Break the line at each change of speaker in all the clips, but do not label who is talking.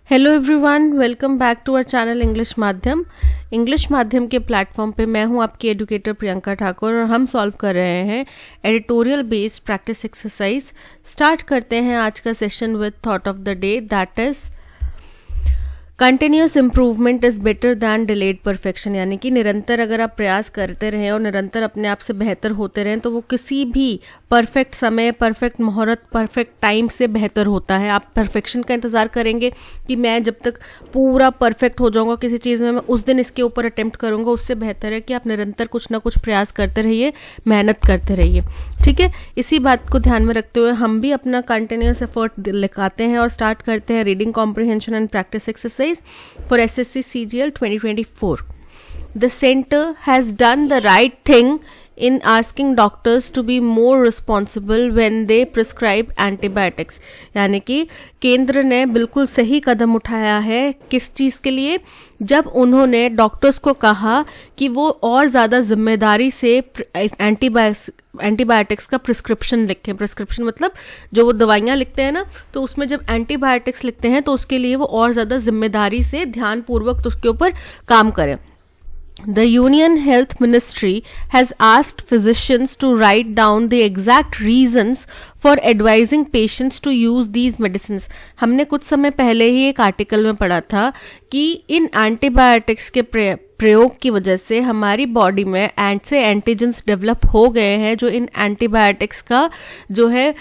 Hello everyone, welcome back to our channel English माध्यम के platform पे मैं हूं आपकी एजुकेटर प्रियंका ठाकुर और हम सॉल्व कर रहे हैं editorial based practice exercise. Start करते हैं आज का session with thought of the day, that is continuous improvement is better than delayed perfection. यानी कि निरंतर अगर आप प्रयास करते रहें और निरंतर अपने आप से बेहतर होते रहें तो वो किसी भी परफेक्ट समय, परफेक्ट मुहूर्त, परफेक्ट टाइम से बेहतर होता है। आप परफेक्शन का इंतज़ार करेंगे कि मैं जब तक पूरा परफेक्ट हो जाऊंगा किसी चीज़ में, मैं उस दिन इसके ऊपर अटेम्प्ट करूंगा। उससे बेहतर है कि आप निरंतर कुछ ना कुछ प्रयास करते रहिए, मेहनत करते रहिए। ठीक है, इसी बात को ध्यान में रखते हुए हम भी अपना कंटिन्यूस एफर्ट लिखाते हैं और स्टार्ट करते हैं reading comprehension and practice exercise for SSC CGL 2024. The center has done the right thing in asking doctors to be more responsible when they prescribe antibiotics. यानी कि केंद्र ने बिल्कुल सही कदम उठाया है। किस चीज़ के लिए? जब उन्होंने डॉक्टर्स को कहा कि वो और ज़्यादा जिम्मेदारी से एंटीबायोटिक्स का प्रिस्क्रिप्शन लिखें। प्रिस्क्रिप्शन मतलब जो वो दवाइयाँ लिखते हैं ना, तो उसमें जब एंटीबायोटिक्स लिखते हैं तो उसके लिए वो और ज़्यादा जिम्मेदारी से ध्यानपूर्वक उसके ऊपर काम करें। The Union Health Ministry has asked physicians to write down the exact reasons for advising patients to use these medicines. हमने कुछ समय पहले ही एक आर्टिकल में पढ़ा था कि इन एंटीबायोटिक्स के प्रयोग की वजह से हमारी बॉडी में एंटीजेंस डेवलप हो गए हैं जो इन एंटीबायोटिक्स का जो है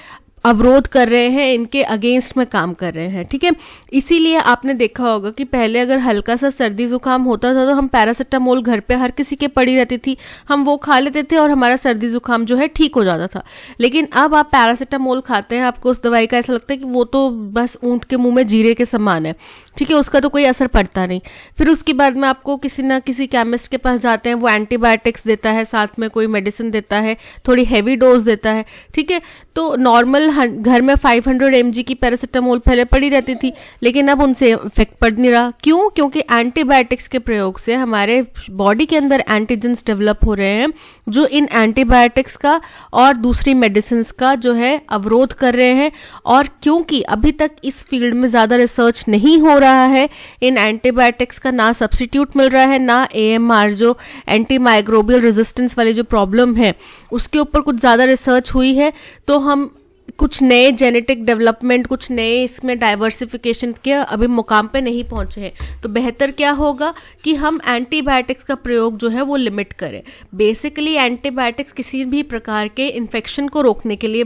अवरोध कर रहे हैं, इनके अगेंस्ट में काम कर रहे हैं। ठीक है, इसीलिए आपने देखा होगा कि पहले अगर हल्का सा सर्दी जुकाम होता था तो हम पैरासीटामोल घर पे हर किसी के पड़ी रहती थी, हम वो खा लेते थे और हमारा सर्दी जुकाम जो है ठीक हो जाता था। लेकिन अब आप पैरासीटामोल खाते हैं, आपको उस दवाई का ऐसा लगता है कि वो तो बस ऊंट के मुंह में जीरे के समान है। ठीक है, उसका तो कोई असर पड़ता नहीं। फिर उसके बाद में आपको किसी ना किसी केमिस्ट के पास जाते हैं, वो एंटीबायोटिक्स देता है, साथ में कोई मेडिसिन देता है, थोड़ी हैवी डोज देता है। ठीक है, तो नॉर्मल घर में 500 mg की पैरासीटामोल पहले पड़ी रहती थी, लेकिन अब उनसे इफेक्ट पड़ नहीं रहा। क्यों? क्योंकि एंटीबायोटिक्स के प्रयोग से हमारे बॉडी के अंदर एंटीजेंस डेवलप हो रहे हैं जो इन एंटीबायोटिक्स का और दूसरी मेडिसिन का जो है अवरोध कर रहे हैं। और क्योंकि अभी तक इस फील्ड में ज़्यादा रिसर्च नहीं हो रहा है, इन एंटीबायोटिक्स का ना सब्स्टिट्यूट मिल रहा है, ना AMR जो एंटी माइक्रोबियल रेजिस्टेंस वाली जो प्रॉब्लम है उसके ऊपर कुछ ज़्यादा रिसर्च हुई है, तो हम कुछ नए जेनेटिक डेवलपमेंट, कुछ नए इसमें डाइवर्सिफिकेशन के अभी मुकाम पे नहीं पहुंचे हैं। तो बेहतर क्या होगा कि हम एंटीबायोटिक्स का प्रयोग जो है वो लिमिट करें। बेसिकली एंटीबायोटिक्स किसी भी प्रकार के इन्फेक्शन को रोकने के लिए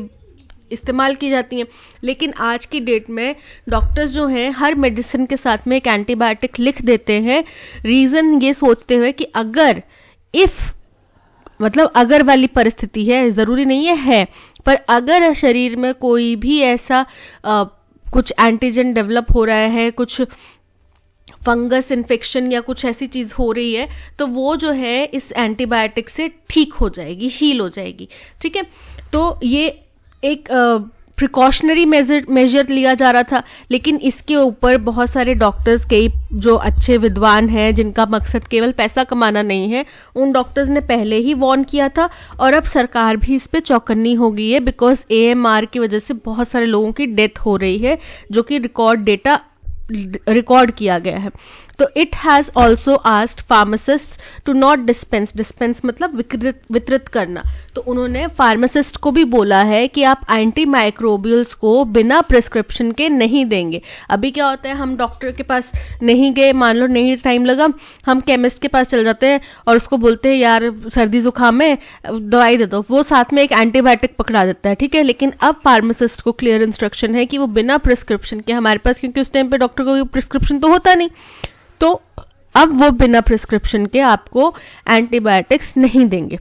इस्तेमाल की जाती हैं, लेकिन आज की डेट में डॉक्टर्स जो हैं हर मेडिसिन के साथ में एक एंटीबायोटिक लिख देते हैं। रीज़न ये सोचते हुए कि अगर वाली परिस्थिति है, ज़रूरी नहीं है, पर अगर शरीर में कोई भी ऐसा कुछ एंटीजन डेवलप हो रहा है, कुछ फंगस इन्फेक्शन या कुछ ऐसी चीज़ हो रही है, तो वो जो है इस एंटीबायोटिक से ठीक हो जाएगी, हील हो जाएगी। ठीक है, तो ये एक प्रिकॉशनरी मेजर लिया जा रहा था, लेकिन इसके ऊपर बहुत सारे डॉक्टर्स, कई जो अच्छे विद्वान हैं जिनका मकसद केवल पैसा कमाना नहीं है, उन डॉक्टर्स ने पहले ही वार्न किया था और अब सरकार भी इस पे चौकन्नी हो गई है। बिकॉज AMR की वजह से बहुत सारे लोगों की डेथ हो रही है जो कि रिकॉर्ड किया गया है। तो it has also asked pharmacist to not dispense मतलब वितरित करना। तो उन्होंने फार्मासिस्ट को भी बोला है कि आप एंटी माइक्रोबियल्स को बिना प्रिस्क्रिप्शन के नहीं देंगे। अभी क्या होता है, हम डॉक्टर के पास नहीं गए, मान लो नहीं टाइम लगा, हम केमिस्ट के पास चल जाते हैं और उसको बोलते हैं यार सर्दी जुकाम में दवाई दे दो, वो साथ में एक एंटीबायोटिक पकड़ा देता है। ठीक है, लेकिन अब फार्मासिस्ट को क्लियर इंस्ट्रक्शन है कि वो बिना प्रिस्क्रिप्शन के हमारे पास, क्योंकि उस टाइम पे डॉक्टर को प्रिस्क्रिप्शन तो होता नहीं, तो अब वो बिना प्रिस्क्रिप्शन के आपको एंटीबायोटिक्स नहीं देंगे।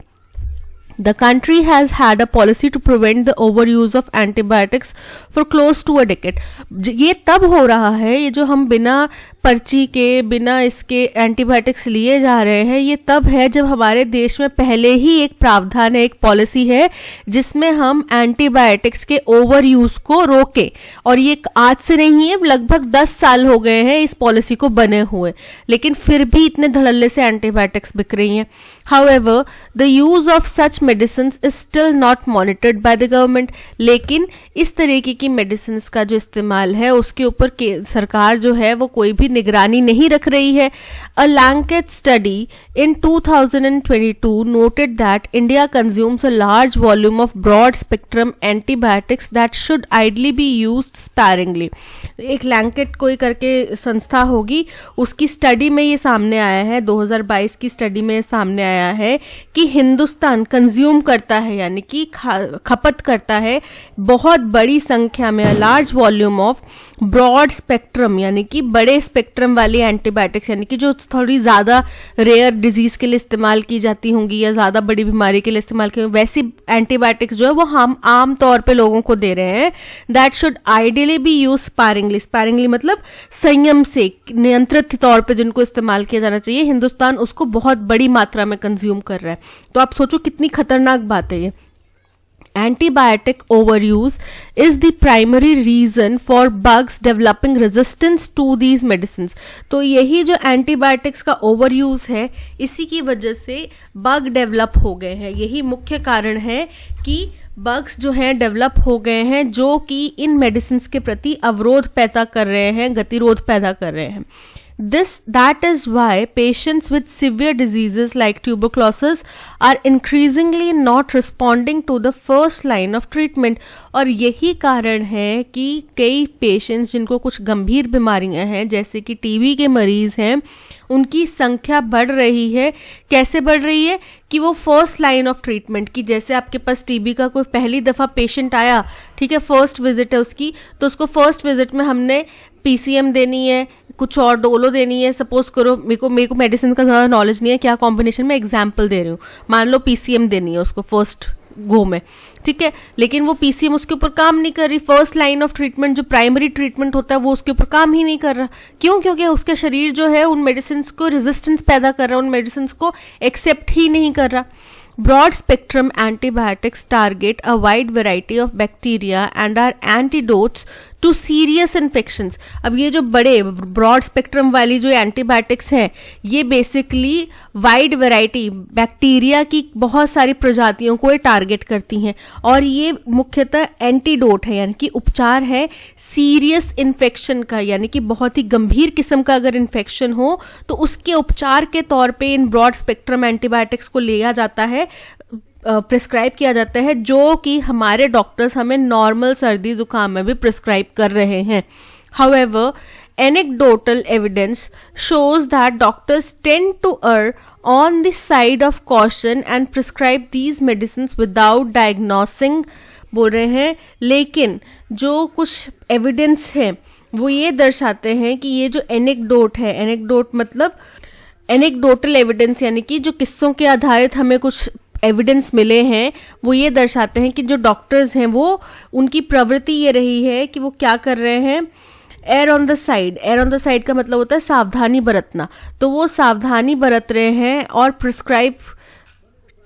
The country has had a policy to prevent the overuse of antibiotics for close to a decade. ये तब हो रहा है, ये जो हम बिना पर्ची के, बिना इसके एंटीबायोटिक्स लिए जा रहे हैं, ये तब है जब हमारे देश में पहले ही एक प्रावधान है, एक पॉलिसी है जिसमें हम एंटीबायोटिक्स के ओवर यूज को रोके। और ये आज से नहीं है, लगभग 10 साल हो गए हैं इस पॉलिसी को बने हुए, लेकिन फिर भी इतने धड़ल्ले से एंटीबायोटिक्स बिक रही हैं। However, the use of such medicines is still not monitored by the government। लेकिन इस तरीके की मेडिसिन का जो इस्तेमाल है उसके ऊपर सरकार जो है वो कोई भी निगरानी नहीं रख रही है। A Lancet study in 2022 noted that India consumes a large volume of broad spectrum antibiotics that should ideally be used sparingly। एक लैंकेट कोई करके संस्था होगी, उसकी स्टडी में ये सामने आया है, 2022 की स्टडी में सामने आया है कि हिंदुस्तान कंज्यूम करता है, यानी कि खपत करता है बहुत बड़ी संख्या में, large volume of broad spectrum, यानी कि बड़े स्पेक्ट्रम वाली एंटीबायोटिक्स, यानी कि जो थोड़ी ज़्यादा रेयर डिजीज के लिए इस्तेमाल की जाती होंगी या ज़्यादा बड़ी बीमारी के लिए इस्तेमाल की, वैसी एंटीबायोटिक्स जो है वो हम आम तौर पे लोगों को दे रहे हैं। That should ideally B use sparingly. Sparingly मतलब संयम से, नियंत्रित तौर पे जिनको इस्तेमाल किया जाना चाहिए। हिंदुस्तान उसको बहुत बड़ी मात्रा में कंज्यूम कर रहा है। तो आप सोचो कितनी खतरनाक बात है ये। Antibiotic overuse is the primary reason for bugs developing resistance to these medicines। तो यही जो एंटीबायोटिक्स का ओवरयूज है, इसी की वजह से बग डेवलप हो गए हैं। यही मुख्य कारण है कि बग्स जो हैं डेवलप हो गए हैं, जो कि इन मेडिसिन के प्रति अवरोध पैदा कर रहे हैं, गतिरोध पैदा कर रहे हैं। That is why patients with severe diseases like tuberculosis are increasingly not responding to the first line of treatment। और यही कारण है कि कई पेशेंट्स जिनको कुछ गंभीर बीमारियां हैं, जैसे कि टीबी के मरीज हैं, उनकी संख्या बढ़ रही है। कैसे बढ़ रही है कि वो फर्स्ट लाइन ऑफ ट्रीटमेंट की, जैसे आपके पास टीबी का कोई पहली दफ़ा पेशेंट आया, ठीक है, फर्स्ट विजिट है उसकी, तो उसको फर्स्ट विजिट में हमने पीसीएम देनी है, कुछ और डोलो देनी है। सपोज करो, मेरे को मेडिसिन का ज़्यादा नॉलेज नहीं है, क्या कॉम्बिनेशन में एग्जाम्पल दे रही हूँ, मान लो पीसीएम देनी है उसको फर्स्ट गो में, ठीक है, लेकिन वो पीसीएम उसके ऊपर काम नहीं कर रही। फर्स्ट लाइन ऑफ ट्रीटमेंट जो प्राइमरी ट्रीटमेंट होता है वो उसके ऊपर काम ही नहीं कर रहा। क्यों? क्योंकि उसका शरीर जो है उन मेडिसिन को रेजिस्टेंस पैदा कर रहा है, उन मेडिसिन को एक्सेप्ट ही नहीं कर रहा। Broad spectrum antibiotics target a wide variety of bacteria and are antidotes to serious infections। अब ये जो बड़े ब्रॉड स्पेक्ट्रम वाली जो एंटीबायोटिक्स हैं, ये बेसिकली वाइड वैरायटी बैक्टीरिया की बहुत सारी प्रजातियों को ये टारगेट करती हैं, और ये मुख्यतः एंटीडोट है, यानी कि उपचार है सीरियस इन्फेक्शन का, यानी कि बहुत ही गंभीर किस्म का अगर इन्फेक्शन हो तो उसके उपचार के तौर पे इन ब्रॉड स्पेक्ट्रम एंटीबायोटिक्स को लिया जाता है, प्रिस्क्राइब किया जाता है, जो कि हमारे डॉक्टर्स हमें नॉर्मल सर्दी जुकाम में भी प्रिस्क्राइब कर रहे हैं। However, anecdotal evidence shows that doctors tend to err on the side of caution and prescribe these medicines without diagnosing, बोल रहे हैं। लेकिन जो कुछ एविडेंस है वो ये दर्शाते हैं कि ये जो एनेक्डोट है, एनेक्डोट मतलब एनेक्डोटल एविडेंस, यानी कि जो किस्सों के आधारित हमें कुछ एविडेंस मिले हैं, वो ये दर्शाते हैं कि जो डॉक्टर्स हैं वो उनकी प्रवृत्ति ये रही है कि वो क्या कर रहे हैं, air on the side. Air on the side का मतलब होता है सावधानी बरतना, तो वो सावधानी बरत रहे हैं और prescribe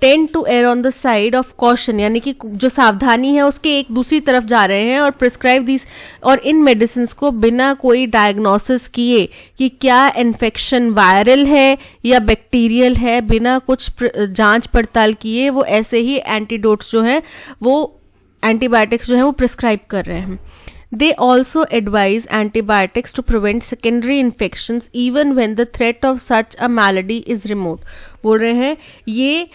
tend to err on the side of caution, यानी कि जो सावधानी है उसके एक दूसरी तरफ जा रहे हैं और प्रिस्क्राइब दिस, और इन मेडिसिन को बिना कोई डायग्नोसिस किए कि क्या इन्फेक्शन वायरल है या बैक्टीरियल है, बिना कुछ जांच पड़ताल किए वो ऐसे ही एंटीडोट्स जो हैं, वो एंटीबायोटिक्स जो है वो प्रिस्क्राइब कर रहे हैं। They also advise antibiotics to prevent secondary infections even when the threat of such a malady is remote। बोल रहे हैं ये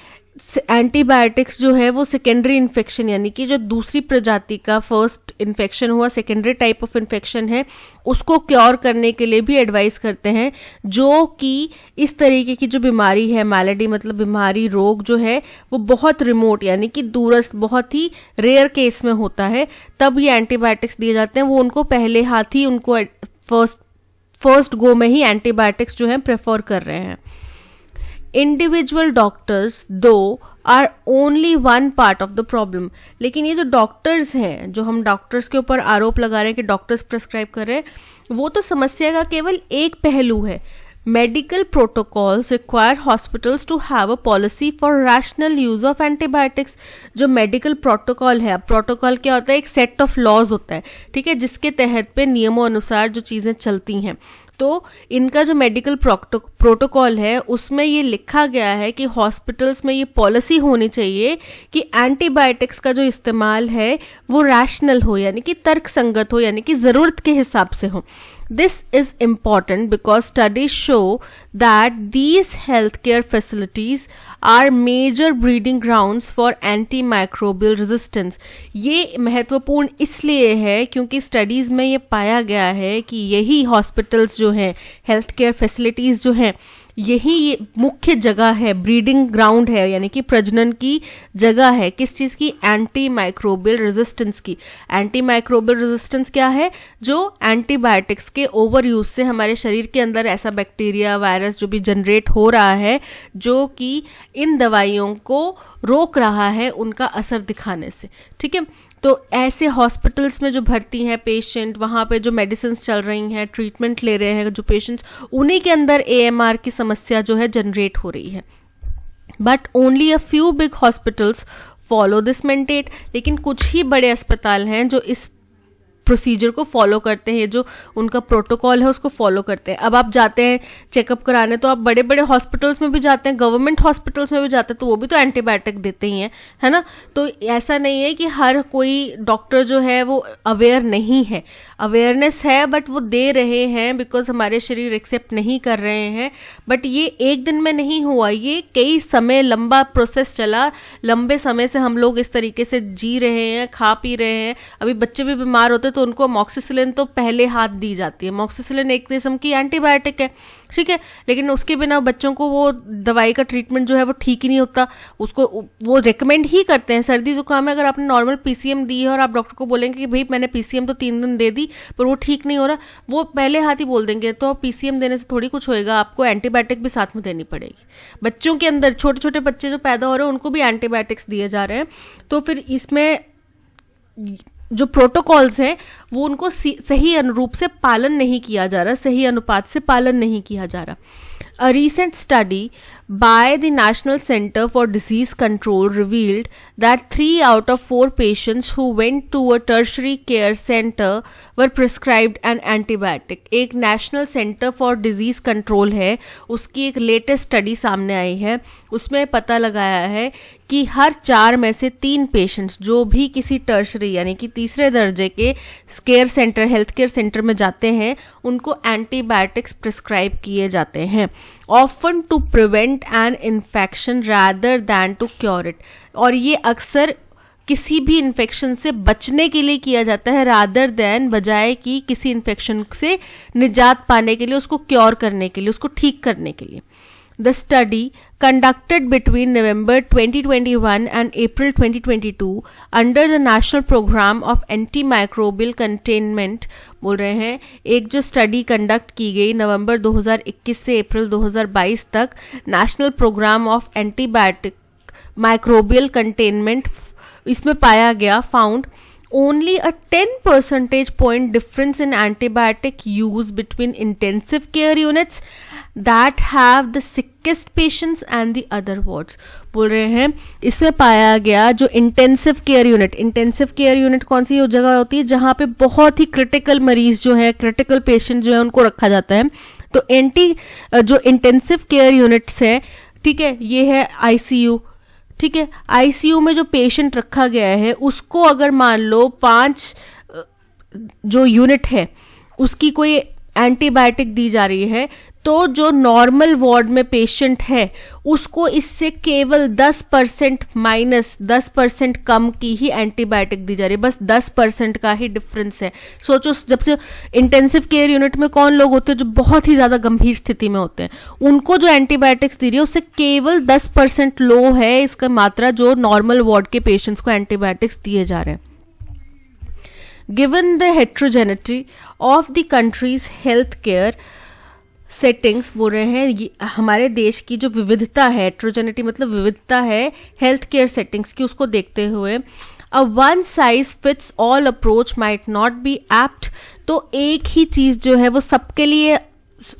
एंटीबायोटिक्स जो है वो सेकेंडरी इन्फेक्शन, यानी कि जो दूसरी प्रजाति का फर्स्ट इन्फेक्शन हुआ, सेकेंडरी टाइप ऑफ इन्फेक्शन है, उसको क्योर करने के लिए भी एडवाइस करते हैं, जो कि इस तरीके की जो बीमारी है, मैलेडी मतलब बीमारी, रोग जो है वो बहुत रिमोट यानी कि दूरस्थ, बहुत ही रेयर केस में होता है, तब ये एंटीबायोटिक्स दिए जाते हैं। वो उनको पहले हाथ ही उनको फर्स्ट गो में ही एंटीबायोटिक्स जो है प्रेफर कर रहे हैं। Individual doctors though are only one part of the problem. लेकिन ये जो डॉक्टर्स हैं, जो हम डॉक्टर्स के ऊपर आरोप लगा रहे हैं कि डॉक्टर्स प्रिस्क्राइब कर रहे हैं, वो तो समस्या का केवल एक पहलू है। Medical protocols require hospitals to have a policy for rational use of antibiotics. जो मेडिकल प्रोटोकॉल है, प्रोटोकॉल क्या होता है, एक सेट ऑफ लॉज होता है, ठीक है, जिसके तहत पे नियमों अनुसार जो चीज़ें चलती हैं। तो इनका जो मेडिकल प्रोटोकॉल है उसमें ये लिखा गया है कि हॉस्पिटल्स में ये पॉलिसी होनी चाहिए कि एंटीबायोटिक्स का जो इस्तेमाल है वो रैशनल हो, यानी कि तर्क संगत हो, यानी कि ज़रूरत के हिसाब से हो। This is important because studies show that these healthcare facilities are major breeding grounds for antimicrobial resistance। ये महत्वपूर्ण इसलिए है क्योंकि स्टडीज़ में ये पाया गया है कि यही हॉस्पिटल्स जो हैं, हेल्थ केयर फैसिलिटीज़ जो हैं, यही ये मुख्य जगह है, ब्रीडिंग ग्राउंड है, यानी कि प्रजनन की जगह है। किस चीज़ की? एंटी माइक्रोबियल रेजिस्टेंस की। एंटी माइक्रोबियल रेजिस्टेंस क्या है? जो एंटीबायोटिक्स के ओवर यूज से हमारे शरीर के अंदर ऐसा बैक्टीरिया, वायरस जो भी जनरेट हो रहा है जो कि इन दवाइयों को रोक रहा है उनका असर दिखाने से, ठीक है। तो ऐसे हॉस्पिटल्स में जो भर्ती हैं पेशेंट, वहाँ पे जो मेडिसिन चल रही हैं, ट्रीटमेंट ले रहे हैं जो पेशेंट्स, उन्हीं के अंदर AMR की समस्या जो है जनरेट हो रही है। But only a few big hospitals follow this mandate. लेकिन कुछ ही बड़े अस्पताल हैं जो इस प्रोसीजर को फॉलो करते हैं, जो उनका प्रोटोकॉल है उसको फॉलो करते हैं। अब आप जाते हैं चेकअप कराने तो आप बड़े बड़े हॉस्पिटल्स में भी जाते हैं, गवर्नमेंट हॉस्पिटल्स में भी जाते हैं, तो वो भी तो एंटीबायोटिक देते ही हैं, है ना। तो ऐसा नहीं है कि हर कोई डॉक्टर जो है वो अवेयर नहीं है, अवेयरनेस है, बट वो दे रहे हैं बिकॉज हमारे शरीर एक्सेप्ट नहीं कर रहे हैं। बट ये एक दिन में नहीं हुआ, ये कई समय लंबा प्रोसेस चला, लंबे समय से हम लोग इस तरीके से जी रहे हैं, खा पी रहे हैं। अभी बच्चे भी बीमार होते तो उनको अमॉक्सिसिलिन तो पहले हाथ दी जाती है। अमॉक्सिसिलिन एक किस्म की एंटीबायोटिक है, ठीक है, लेकिन उसके बिना बच्चों को वो दवाई का ट्रीटमेंट जो है वो ठीक ही नहीं होता। उसको वो रिकमेंड ही करते हैं। सर्दी जुकाम में अगर आपने नॉर्मल PCM दी है और आप डॉक्टर को बोलेंगे कि भाई मैंने PCM तो 3 दिन दे दी पर वो ठीक नहीं हो रहा, वो पहले हाथ ही बोल देंगे तो PCM देने से थोड़ी कुछ होएगा, आपको एंटीबायोटिक भी साथ में देनी पड़ेगी। बच्चों के अंदर छोटे छोटे बच्चे जो पैदा हो रहे हैं उनको भी एंटीबायोटिक्स दिए जा रहे हैं। तो फिर इसमें जो प्रोटोकॉल्स हैं वो उनको सही अनुरूप से पालन नहीं किया जा रहा, सही अनुपात से पालन नहीं किया जा रहा। A recent study by the National Center for Disease Control revealed that 3 out of 4 patients who went to a tertiary care center were prescribed an antibiotic। एक national centre for disease control है, उसकी एक latest study सामने आई है, उसमें पता लगाया है कि हर 4 में से 3 पेशेंट्स जो भी किसी टर्शरी यानी कि तीसरे दर्जे के care centre, health care centre में जाते हैं, उनको एंटीबायोटिक्स प्रिस्क्राइब किए जाते हैं, often to prevent an infection rather than to cure it. और ये अक्सर किसी भी इन्फेक्शन से बचने के लिए किया जाता है, रादर दैन, बजाय कि किसी इन्फेक्शन से निजात पाने के लिए, उसको क्योर करने के लिए, उसको ठीक करने के लिए। The study conducted between November 2021 and April 2022 under the National Program of Antimicrobial Containment, बोल रहे हैं एक जो स्टडी कंडक्ट की गई नवंबर 2021 से अप्रैल 2022 तक, national programme of antibiotic microbial containment, इसमें पाया गया found only a 10 percentage point difference in antibiotic use between intensive care units that have the sickest patients and the other wards। बोल रहे हैं इसमें पाया गया जो इंटेंसिव केयर यूनिट कौन सी जगह होती है जहां पे बहुत ही क्रिटिकल मरीज जो है, क्रिटिकल पेशेंट जो है उनको रखा जाता है। तो जो इंटेंसिव केयर यूनिट्स है, ठीक है, ये है ICU, ठीक है, ICU में जो पेशेंट रखा गया है उसको अगर मान लो 5 जो यूनिट है उसकी कोई एंटीबायोटिक दी जा रही है, तो जो नॉर्मल वार्ड में पेशेंट है उसको इससे केवल 10% कम की ही एंटीबायोटिक दी जा रही है, बस 10% का ही डिफरेंस है। सोचो, जब से इंटेंसिव केयर यूनिट में कौन लोग होते हैं जो बहुत ही ज्यादा गंभीर स्थिति में होते हैं, उनको जो एंटीबायोटिक्स दी रही है उससे केवल 10% लो है इसका मात्रा जो नॉर्मल वार्ड के पेशेंट्स को एंटीबायोटिक्स दिए जा रहे हैं। Given the heterogeneity of the countries health care settings, बोल रहे हैं हमारे देश की जो विविधता है, हेट्रोजेनिटी मतलब विविधता है हेल्थ केयर सेटिंग्स की, उसको देखते हुए a one size fits all approach might not be apt. तो एक ही चीज जो है वो सबके लिए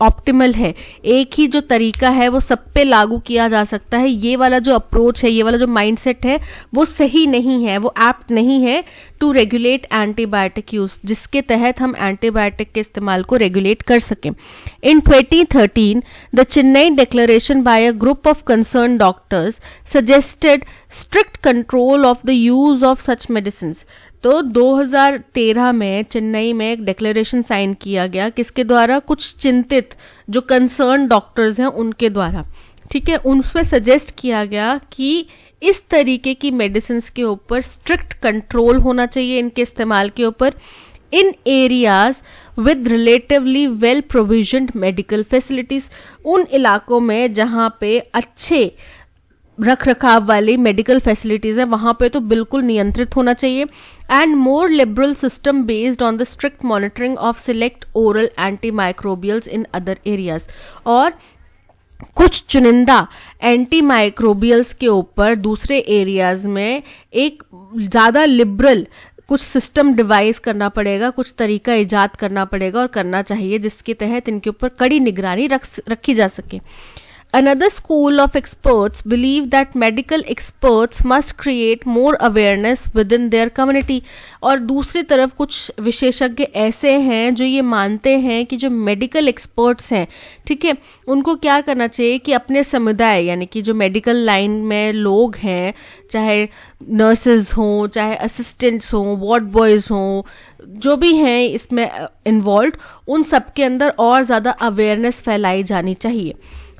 ऑप्टिमल है, एक ही जो तरीका है वो सब पे लागू किया जा सकता है, ये वाला जो अप्रोच है, ये वाला जो माइंडसेट है वो सही नहीं है, वो एप्ट नहीं है टू रेगुलेट एंटीबायोटिक यूज, जिसके तहत हम एंटीबायोटिक के इस्तेमाल को रेगुलेट कर सकें। इन 2013 the Chennai declaration bye a group of concern doctors suggested strict control of the use of such medicines. तो 2013 में चेन्नई में एक डिक्लेरेशन साइन किया गया, किसके द्वारा? कुछ चिंतित जो कंसर्न डॉक्टर्स हैं उनके द्वारा, ठीक है। उसमें सजेस्ट किया गया कि इस तरीके की मेडिसिन के ऊपर स्ट्रिक्ट कंट्रोल होना चाहिए, इनके इस्तेमाल के ऊपर, in areas with relatively well provisioned medical facilities, उन इलाकों में जहां पे अच्छे रख रखाव वाली मेडिकल फैसिलिटीज है वहां पे तो बिल्कुल नियंत्रित होना चाहिए। And more liberal system based on the strict monitoring of select oral anti microbials in other areas, और कुछ चुनिंदा एंटी माइक्रोबियल्स के ऊपर दूसरे एरियाज में एक ज्यादा लिबरल कुछ सिस्टम डिवाइस करना पड़ेगा, कुछ तरीका इजाद करना पड़ेगा और करना चाहिए, जिसके तहत इनके ऊपर कड़ी निगरानी रखी जा सके। Another school of experts believe that medical experts must create more awareness within their community। और दूसरी तरफ कुछ विशेषज्ञ ऐसे हैं जो ये मानते हैं कि जो मेडिकल एक्सपर्ट्स हैं, ठीक है, उनको क्या करना चाहिए कि अपने समुदाय, यानी कि जो मेडिकल लाइन में लोग हैं, चाहे नर्सेज हों, चाहे असिस्टेंट्स हों, वार्ड बॉयज हों, जो भी हैं इसमें इन्वॉल्व, उन सब के अंदर और ज़्यादा अवेयरनेस फैलाई जानी चाहिए।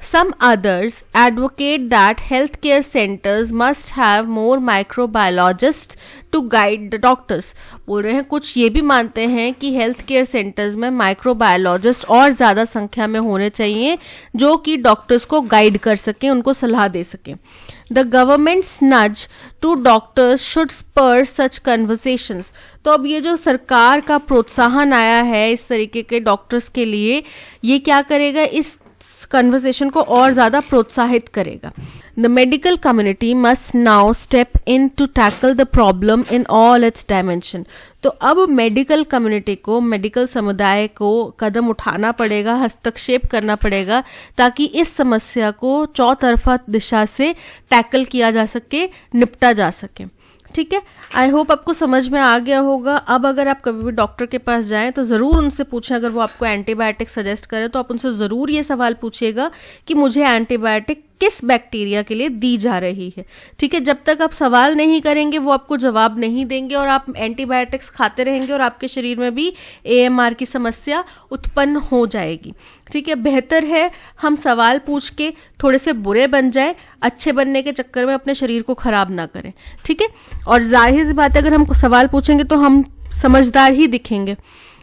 Some others advocate that healthcare centers must have more microbiologists to guide the doctors। बोल रहे हैं कुछ ये भी मानते हैं कि हेल्थ केयर सेंटर्स में माइक्रोबायोलॉजिस्ट और ज़्यादा संख्या में होने चाहिए जो कि डॉक्टर्स को गाइड कर सकें, उनको सलाह दे सकें। The government's nudge to doctors should spur such conversations। तो अब ये जो सरकार का प्रोत्साहन आया है इस तरीके के डॉक्टर्स के लिए, ये क्या करेगा? इस कन्वर्सेशन को और ज्यादा प्रोत्साहित करेगा। The medical community must now step in to tackle the problem in all its dimension. तो अब मेडिकल कम्युनिटी को, मेडिकल समुदाय को कदम उठाना पड़ेगा, हस्तक्षेप करना पड़ेगा, ताकि इस समस्या को चौतरफा दिशा से टैकल किया जा सके, निपटा जा सके, ठीक है। आई होप आपको समझ में आ गया होगा। अब अगर आप कभी भी डॉक्टर के पास जाएं तो ज़रूर उनसे पूछें, अगर वो आपको एंटीबायोटिक सजेस्ट करें तो आप उनसे ज़रूर ये सवाल पूछिएगा कि मुझे एंटीबायोटिक किस बैक्टीरिया के लिए दी जा रही है, ठीक है। जब तक आप सवाल नहीं करेंगे वो आपको जवाब नहीं देंगे और आप एंटीबायोटिक्स खाते रहेंगे और आपके शरीर में भी AMR की समस्या उत्पन्न हो जाएगी, ठीक है। बेहतर है हम सवाल पूछ के थोड़े से बुरे बन जाएं, अच्छे बनने के चक्कर में अपने शरीर को खराब ना करें, ठीक है। और जाहिर सी बात है अगर हम सवाल पूछेंगे तो हम समझदार ही दिखेंगे।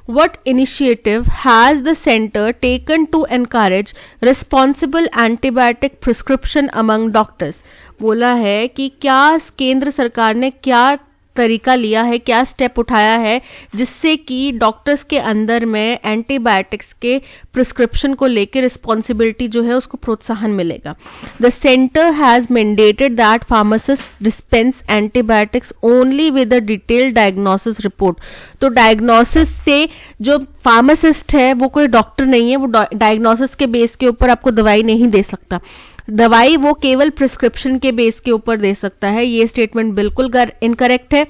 What initiative has the center taken to encourage responsible antibiotic prescription among doctors? बोला है कि क्या केंद्र सरकार ने क्या तरीका लिया है, क्या स्टेप उठाया है जिससे कि डॉक्टर्स के अंदर में एंटीबायोटिक्स के प्रिस्क्रिप्शन को लेकर रिस्पॉन्सिबिलिटी जो है उसको प्रोत्साहन मिलेगा। The centre has mandated that pharmacist dispense antibiotics only with a detailed diagnosis report. तो डायग्नोसिस से, जो फार्मासिस्ट है वो कोई डॉक्टर नहीं है, वो डायग्नोसिस के बेस के ऊपर आपको दवाई नहीं दे सकता, दवाई वो केवल प्रिस्क्रिप्शन के बेस के ऊपर दे सकता है। ये स्टेटमेंट बिल्कुल इनकरेक्ट है।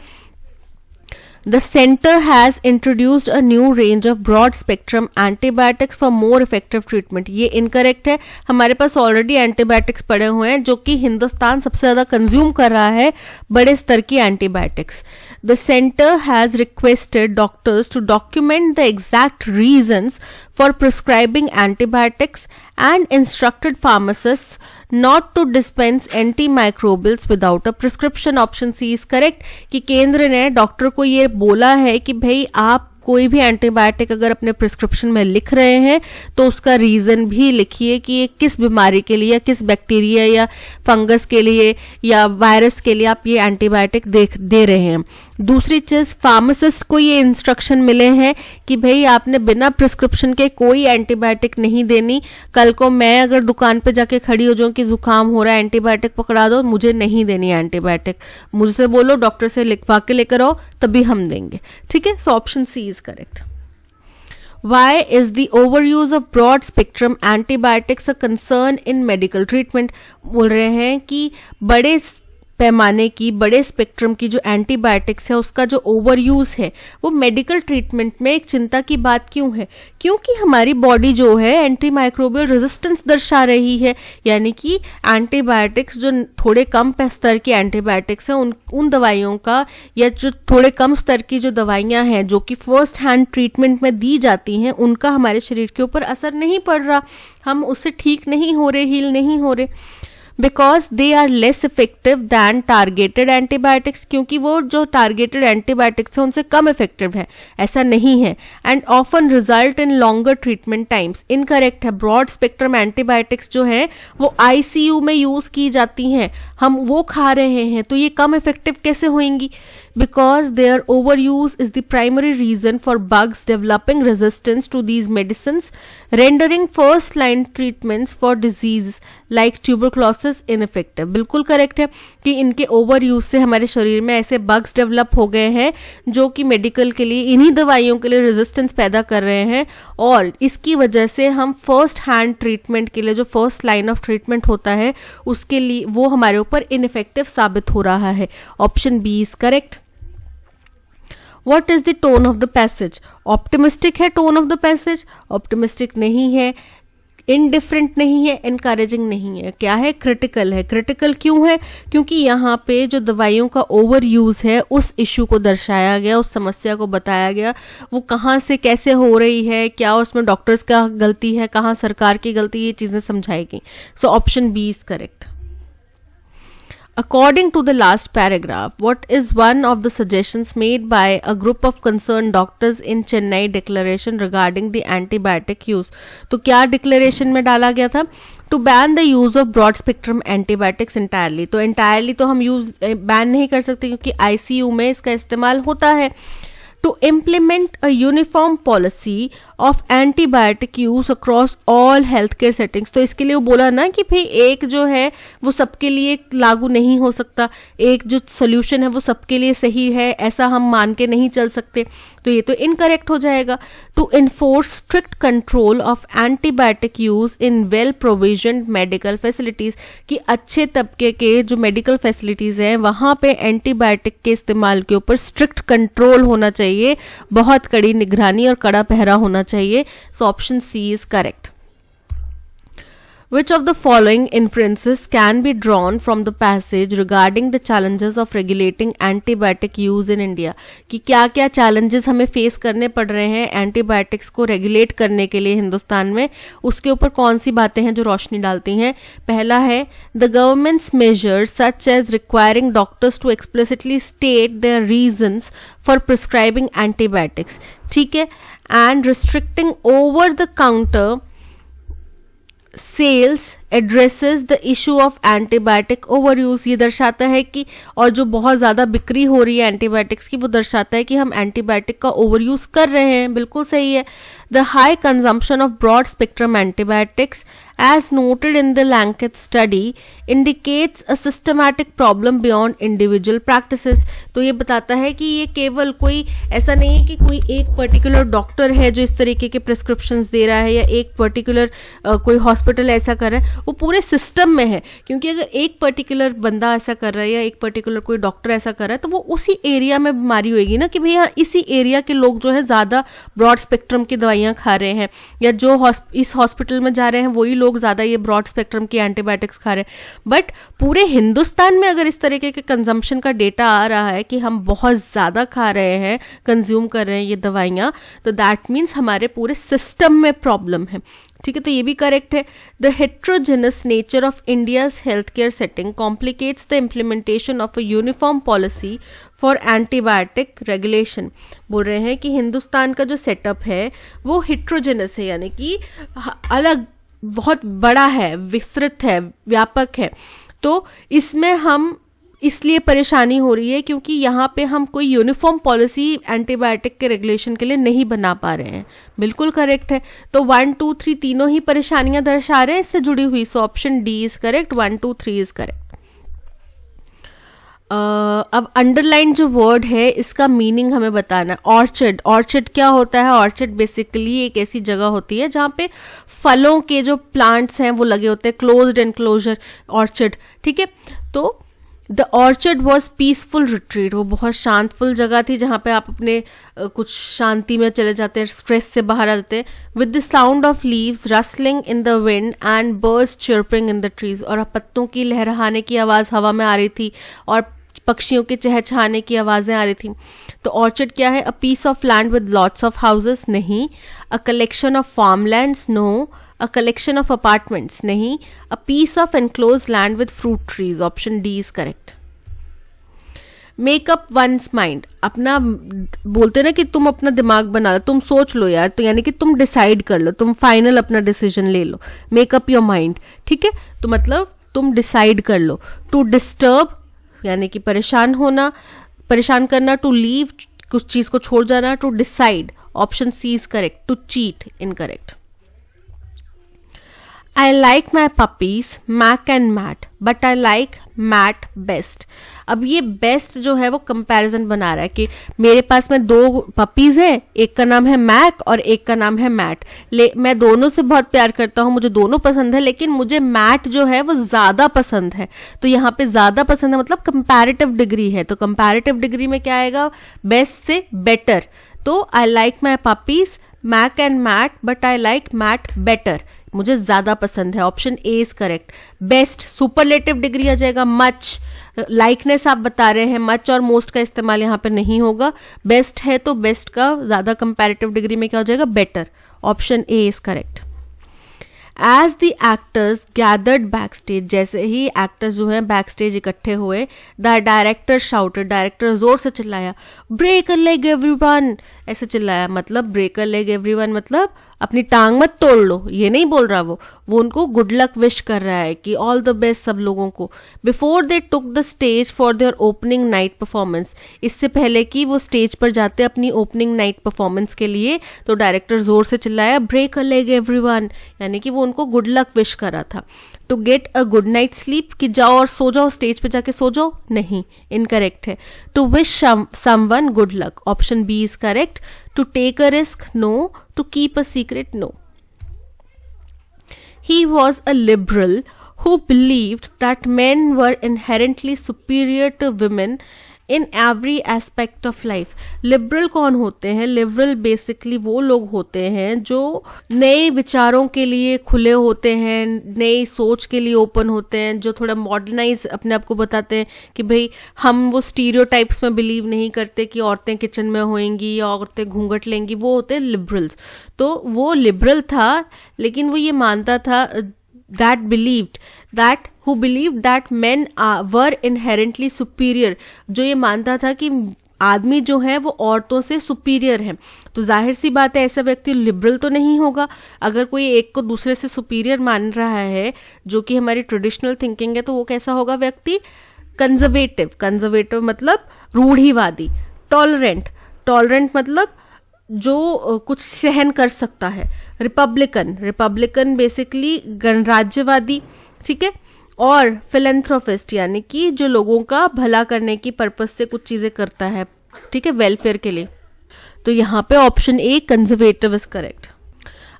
The center has introduced a new range of broad spectrum antibiotics for more effective treatment। ये इनकरेक्ट है। हमारे पास ऑलरेडी एंटीबायोटिक्स पड़े हुए हैं जो कि हिंदुस्तान सबसे ज़्यादा कंज्यूम कर रहा है बड़े स्तर की antibiotics. The center has requested doctors to document the exact reasons for prescribing antibiotics and instructed pharmacists not to dispense antimicrobials without a prescription। Option C is correct कि केंद्र ने डॉक्टर को ये बोला है कि भाई आप कोई भी एंटीबायोटिक अगर अपने प्रिस्क्रिप्शन में लिख रहे हैं तो उसका रीज़न भी लिखिए कि ये किस बीमारी के लिए, किस बैक्टीरिया या फंगस के लिए या वायरस के लिए आप ये एंटीबायोटिक दे रहे हैं। दूसरी चीज, फार्मासिस्ट को ये इंस्ट्रक्शन मिले हैं कि भाई आपने बिना प्रिस्क्रिप्शन के कोई एंटीबायोटिक नहीं देनी। कल को मैं अगर दुकान पे जाके खड़ी हो जाऊं कि जुकाम हो रहा है, एंटीबायोटिक पकड़ा दो, मुझे नहीं देनी एंटीबायोटिक, मुझसे बोलो डॉक्टर से लिखवा के लेकर आओ तभी हम देंगे। ठीक है, so option C is correct. Why is the overuse of broad spectrum antibiotics a concern in medical treatment? बोल रहे हैं कि बड़े पैमाने की, बड़े स्पेक्ट्रम की जो एंटीबायोटिक्स है उसका जो ओवर यूज है वो मेडिकल ट्रीटमेंट में एक चिंता की बात क्यों है? क्योंकि हमारी बॉडी जो है एंटी माइक्रोबियल रेजिस्टेंस दर्शा रही है, यानी कि एंटीबायोटिक्स जो थोड़े कम स्तर की एंटीबायोटिक्स हैं उन दवाइयों का, या जो थोड़े कम स्तर की जो दवाइयां हैं जो कि फर्स्ट हैंड ट्रीटमेंट में दी जाती हैं, उनका हमारे शरीर के ऊपर असर नहीं पड़ रहा, हम उससे ठीक नहीं हो रहे, हील नहीं हो रहे, because they are less effective than targeted antibiotics, क्योंकि वो जो टारगेटेड एंटीबायोटिक्स है उनसे कम इफेक्टिव है, ऐसा नहीं है। And often result in longer treatment times, incorrect है। ब्रॉड स्पेक्ट्रम एंटीबायोटिक्स जो है वो आईसीयू में यूज की जाती हैं, हम वो खा रहे हैं, तो ये कम इफेक्टिव कैसे होंगी? Because their overuse is the primary reason for bugs developing resistance to these medicines, rendering first line treatments for disease like tuberculosis ineffective. बिल्कुल करेक्ट है कि इनके ओवर यूज से हमारे शरीर में ऐसे बग्स डेवलप हो गए हैं जो कि मेडिकल के लिए, इन्हीं दवाइयों के लिए रेजिस्टेंस पैदा कर रहे हैं, और इसकी वजह से हम फर्स्ट हैंड ट्रीटमेंट के लिए, जो फर्स्ट लाइन ऑफ ट्रीटमेंट होता है उसके लिए, वो हमारे ऊपर इनइफेक्टिव साबित हो रहा है। Option B is correct. What is the tone of the passage? Optimistic है tone of the passage? Optimistic नहीं है, इनडिफरेंट नहीं है, इनकरेजिंग नहीं है, क्या है? क्रिटिकल है। क्रिटिकल क्यों है? क्योंकि यहाँ पे जो दवाइयों का ओवर यूज है उस इश्यू को दर्शाया गया, उस समस्या को बताया गया, वो कहाँ से कैसे हो रही है, क्या उसमें डॉक्टर्स का गलती है, कहाँ सरकार की गलती, ये चीजें समझाई गई। So option B is correct. According to the last paragraph, what is one of the suggestions made by a group of concerned doctors in Chennai declaration regarding the antibiotic use? तो क्या डिक्लेरेशन में डाला गया था? To ban the use of broad spectrum antibiotics entirely. तो entirely तो हम use ban नहीं कर सकते क्योंकि आईसीयू में इसका इस्तेमाल होता है। To implement a uniform policy of antibiotic use across all healthcare settings. तो इसके लिए वो बोला ना कि भाई एक जो है वो सबके लिए लागू नहीं हो सकता, एक जो सोल्यूशन है वो सबके लिए सही है, ऐसा हम मान के नहीं चल सकते, तो ये तो इनकरेक्ट हो जाएगा। To enforce strict control of antibiotic use in well provisioned medical facilities, कि अच्छे तबके के जो मेडिकल फैसिलिटीज हैं वहां पे एंटीबायोटिक के इस्तेमाल के ऊपर स्ट्रिक्ट कंट्रोल होना चाहिए, बहुत कड़ी निगरानी और कड़ा पहरा होना चाहिए। So option C is correct. Which of the following inferences can be drawn from the passage regarding the challenges of regulating antibiotic use in India? कि क्या क्या challenges हमें face करने पड़ रहे हैं antibiotics को regulate करने के लिए हिंदुस्तान में, उसके ऊपर कौन सी बातें हैं जो रोशनी डालती हैं? पहला है the government's measures such as requiring doctors to explicitly state their reasons for prescribing antibiotics, ठीक है, and restricting over the counter sales addresses the issue of antibiotic overuse. ये दर्शाता है कि, और जो बहुत ज़्यादा बिक्री हो रही है एंटीबायोटिक्स की, वो दर्शाता है कि हम एंटीबायोटिक का ओवर यूज कर रहे हैं। बिल्कुल सही है। The high consumption of broad spectrum antibiotics as noted in the Lancet study indicates a systematic problem beyond individual practices. तो ये बताता है कि ये केवल कोई ऐसा नहीं है कि कोई एक पर्टिकुलर डॉक्टर है जो इस तरीके के प्रिस्क्रिप्शंस दे रहा है, या एक पर्टिकुलर कोई हॉस्पिटल ऐसा कर रहा है, वो पूरे सिस्टम में है। क्योंकि अगर एक पर्टिकुलर बंदा ऐसा कर रहा है या एक पर्टिकुलर कोई डॉक्टर ऐसा कर रहा है तो वो उसी एरिया में बीमारी होगी ना, कि भैया इसी एरिया के लोग जो है ज्यादा ब्रॉड स्पेक्ट्रम की दवाइयां खा रहे हैं, या जो इस हॉस्पिटल में जा रहे हैं वही लोग ज्यादा ये ब्रॉड स्पेक्ट्रम की एंटीबायोटिक्स खा रहे हैं। बट पूरे हिंदुस्तान में अगर इस तरीके के कंजम्पशन का डेटा आ रहा है कि हम बहुत ज्यादा खा रहे हैं, कंज्यूम कर रहे हैं ये दवाइयां, तो दैट मीन्स हमारे पूरे सिस्टम में प्रॉब्लम है। ठीक है, तो ये भी करेक्ट है। The heterogeneous nature of India's health care setting complicates the implementation of a uniform policy for antibiotic regulation. बोल रहे हैं कि हिंदुस्तान का जो सेटअप है वो हेट्रोजेनस है, यानी कि अलग, बहुत बड़ा है, विस्तृत है, व्यापक है। तो इसमें हम इसलिए परेशानी हो रही है क्योंकि यहाँ पे हम कोई यूनिफॉर्म पॉलिसी एंटीबायोटिक के रेगुलेशन के लिए नहीं बना पा रहे हैं। बिल्कुल करेक्ट है। तो 1 2 3 तीनों ही परेशानियां दर्शा रहे हैं इससे जुड़ी हुई। So option D is correct, 1 2 3 is correct. अब अंडरलाइन जो वर्ड है इसका मीनिंग हमें बताना है। ऑर्चर्ड, ऑर्चर्ड क्या होता है? ऑर्चर्ड बेसिकली एक ऐसी जगह होती है जहाँ पे फलों के जो प्लांट्स हैं वो लगे होते हैं, क्लोज्ड एनक्लोजर ऑर्चर्ड, ठीक है। तो the orchard was peaceful retreat, वो बहुत शांतफुल जगह थी जहाँ पे आप अपने कुछ शांति में चले जाते हैं, स्ट्रेस से बाहर आ जाते हैं। With the sound of leaves rustling in the wind and birds chirping in the trees, और पत्तों की लहराने की आवाज हवा में आ रही थी और पक्षियों के चहचहाने की आवाजें आ रही थी। तो ऑर्चर्ड क्या है? A piece of land with lots of houses, नहीं। A collection of farmlands, no. A collection of apartments, नहीं। A piece of enclose land with fruit trees, option D is correct. Make up one's mind, अपना बोलते ना कि तुम अपना दिमाग बना लो, तुम सोच लो यार, तो यानी कि तुम डिसाइड कर लो, तुम फाइनल अपना डिसीजन ले लो। मेक अप योर माइंड, ठीक है। तो मतलब तुम डिसाइड कर लो। टू डिस्टर्ब यानी कि परेशान होना, परेशान करना। टू लीव कुछ चीज को छोड़ जाना। To decide, option C is correct. To cheat, incorrect. I like my puppies, Mac and Matt, but I like Matt best. अब ये बेस्ट जो है वो कंपैरिजन बना रहा है कि मेरे पास में 2 पपीज हैं, एक का नाम है मैक और एक का नाम है मैट। मैं दोनों से बहुत प्यार करता हूँ, मुझे दोनों पसंद है, लेकिन मुझे मैट जो है वो ज्यादा पसंद है। तो यहाँ पे ज्यादा पसंद है मतलब कंपैरेटिव डिग्री है। तो कंपैरेटिव डिग्री में क्या आएगा? बेस्ट से बेटर। तो I like my puppies Mac and Matt but I like Matt better, मुझे ज्यादा पसंद है। Option A is correct. Best superlative degree आ जाएगा। मच, लाइकनेस आप बता रहे हैं, मच और मोस्ट का इस्तेमाल यहाँ पे नहीं होगा। बेस्ट है तो बेस्ट का ज्यादा कंपैरेटिव डिग्री में क्या हो जाएगा? Better. Option A is correct. As the actors gathered backstage, जैसे ही एक्टर्स जो हैं बैक स्टेज इकट्ठे हुए, द डायरेक्टर शाउटेड, डायरेक्टर जोर से चिल्लाया, ब्रेक अ लेग एवरीवन, ऐसे चिल्लाया। मतलब ब्रेक अ लेग एवरीवन मतलब अपनी टांग मत तोड़ लो, ये नहीं बोल रहा वो उनको गुड लक विश कर रहा है कि ऑल द बेस्ट सब लोगों को। Before they took the stage for their opening night performance, इससे पहले कि वो स्टेज पर जाते अपनी ओपनिंग नाइट परफॉर्मेंस के लिए, तो डायरेक्टर जोर से चिल्लाया ब्रेक अ लेग एवरीवन, यानी कि वो उनको गुड लक विश कर रहा था। To get a good night sleep, कि जाओ और सो जाओ, स्टेज पे जाके सो जाओ, नहीं, इनकरेक्ट है। To wish someone good luck, option B is correct. To take a risk, no. To keep a secret, no. He was a liberal who believed that men were inherently superior to women in every aspect of life. Liberal कौन होते हैं? Liberal basically वो लोग होते हैं जो नए विचारों के लिए खुले होते हैं, नई सोच के लिए ओपन होते हैं, जो थोड़ा मॉडर्नाइज अपने आप को बताते हैं कि भाई हम वो स्टीरियोटाइप्स में बिलीव नहीं करते कि औरतें किचन में होएंगी या औरतें घूंघट लेंगी, वो होते हैं लिबरल्स। तो वो लिबरल था, लेकिन वो ये मानता था who believed that men were inherently superior, जो ये मानता था कि आदमी जो है वो औरतों से सुपीरियर है। तो जाहिर सी बात है ऐसा व्यक्ति लिबरल तो नहीं होगा। अगर कोई एक को दूसरे से सुपीरियर मान रहा है, जो कि हमारी ट्रेडिशनल थिंकिंग है, तो वो कैसा होगा व्यक्ति? कंजर्वेटिव, कंजर्वेटिव मतलब रूढ़िवादी। टॉलरेंट मतलब जो कुछ सहन कर सकता है। रिपब्लिकन बेसिकली गणराज्यवादी, ठीक है। और फिलेंथ्रोपिस्ट यानी कि जो लोगों का भला करने की पर्पस से कुछ चीजें करता है, ठीक है, वेलफेयर के लिए। तो यहाँ पे option A conservative is correct.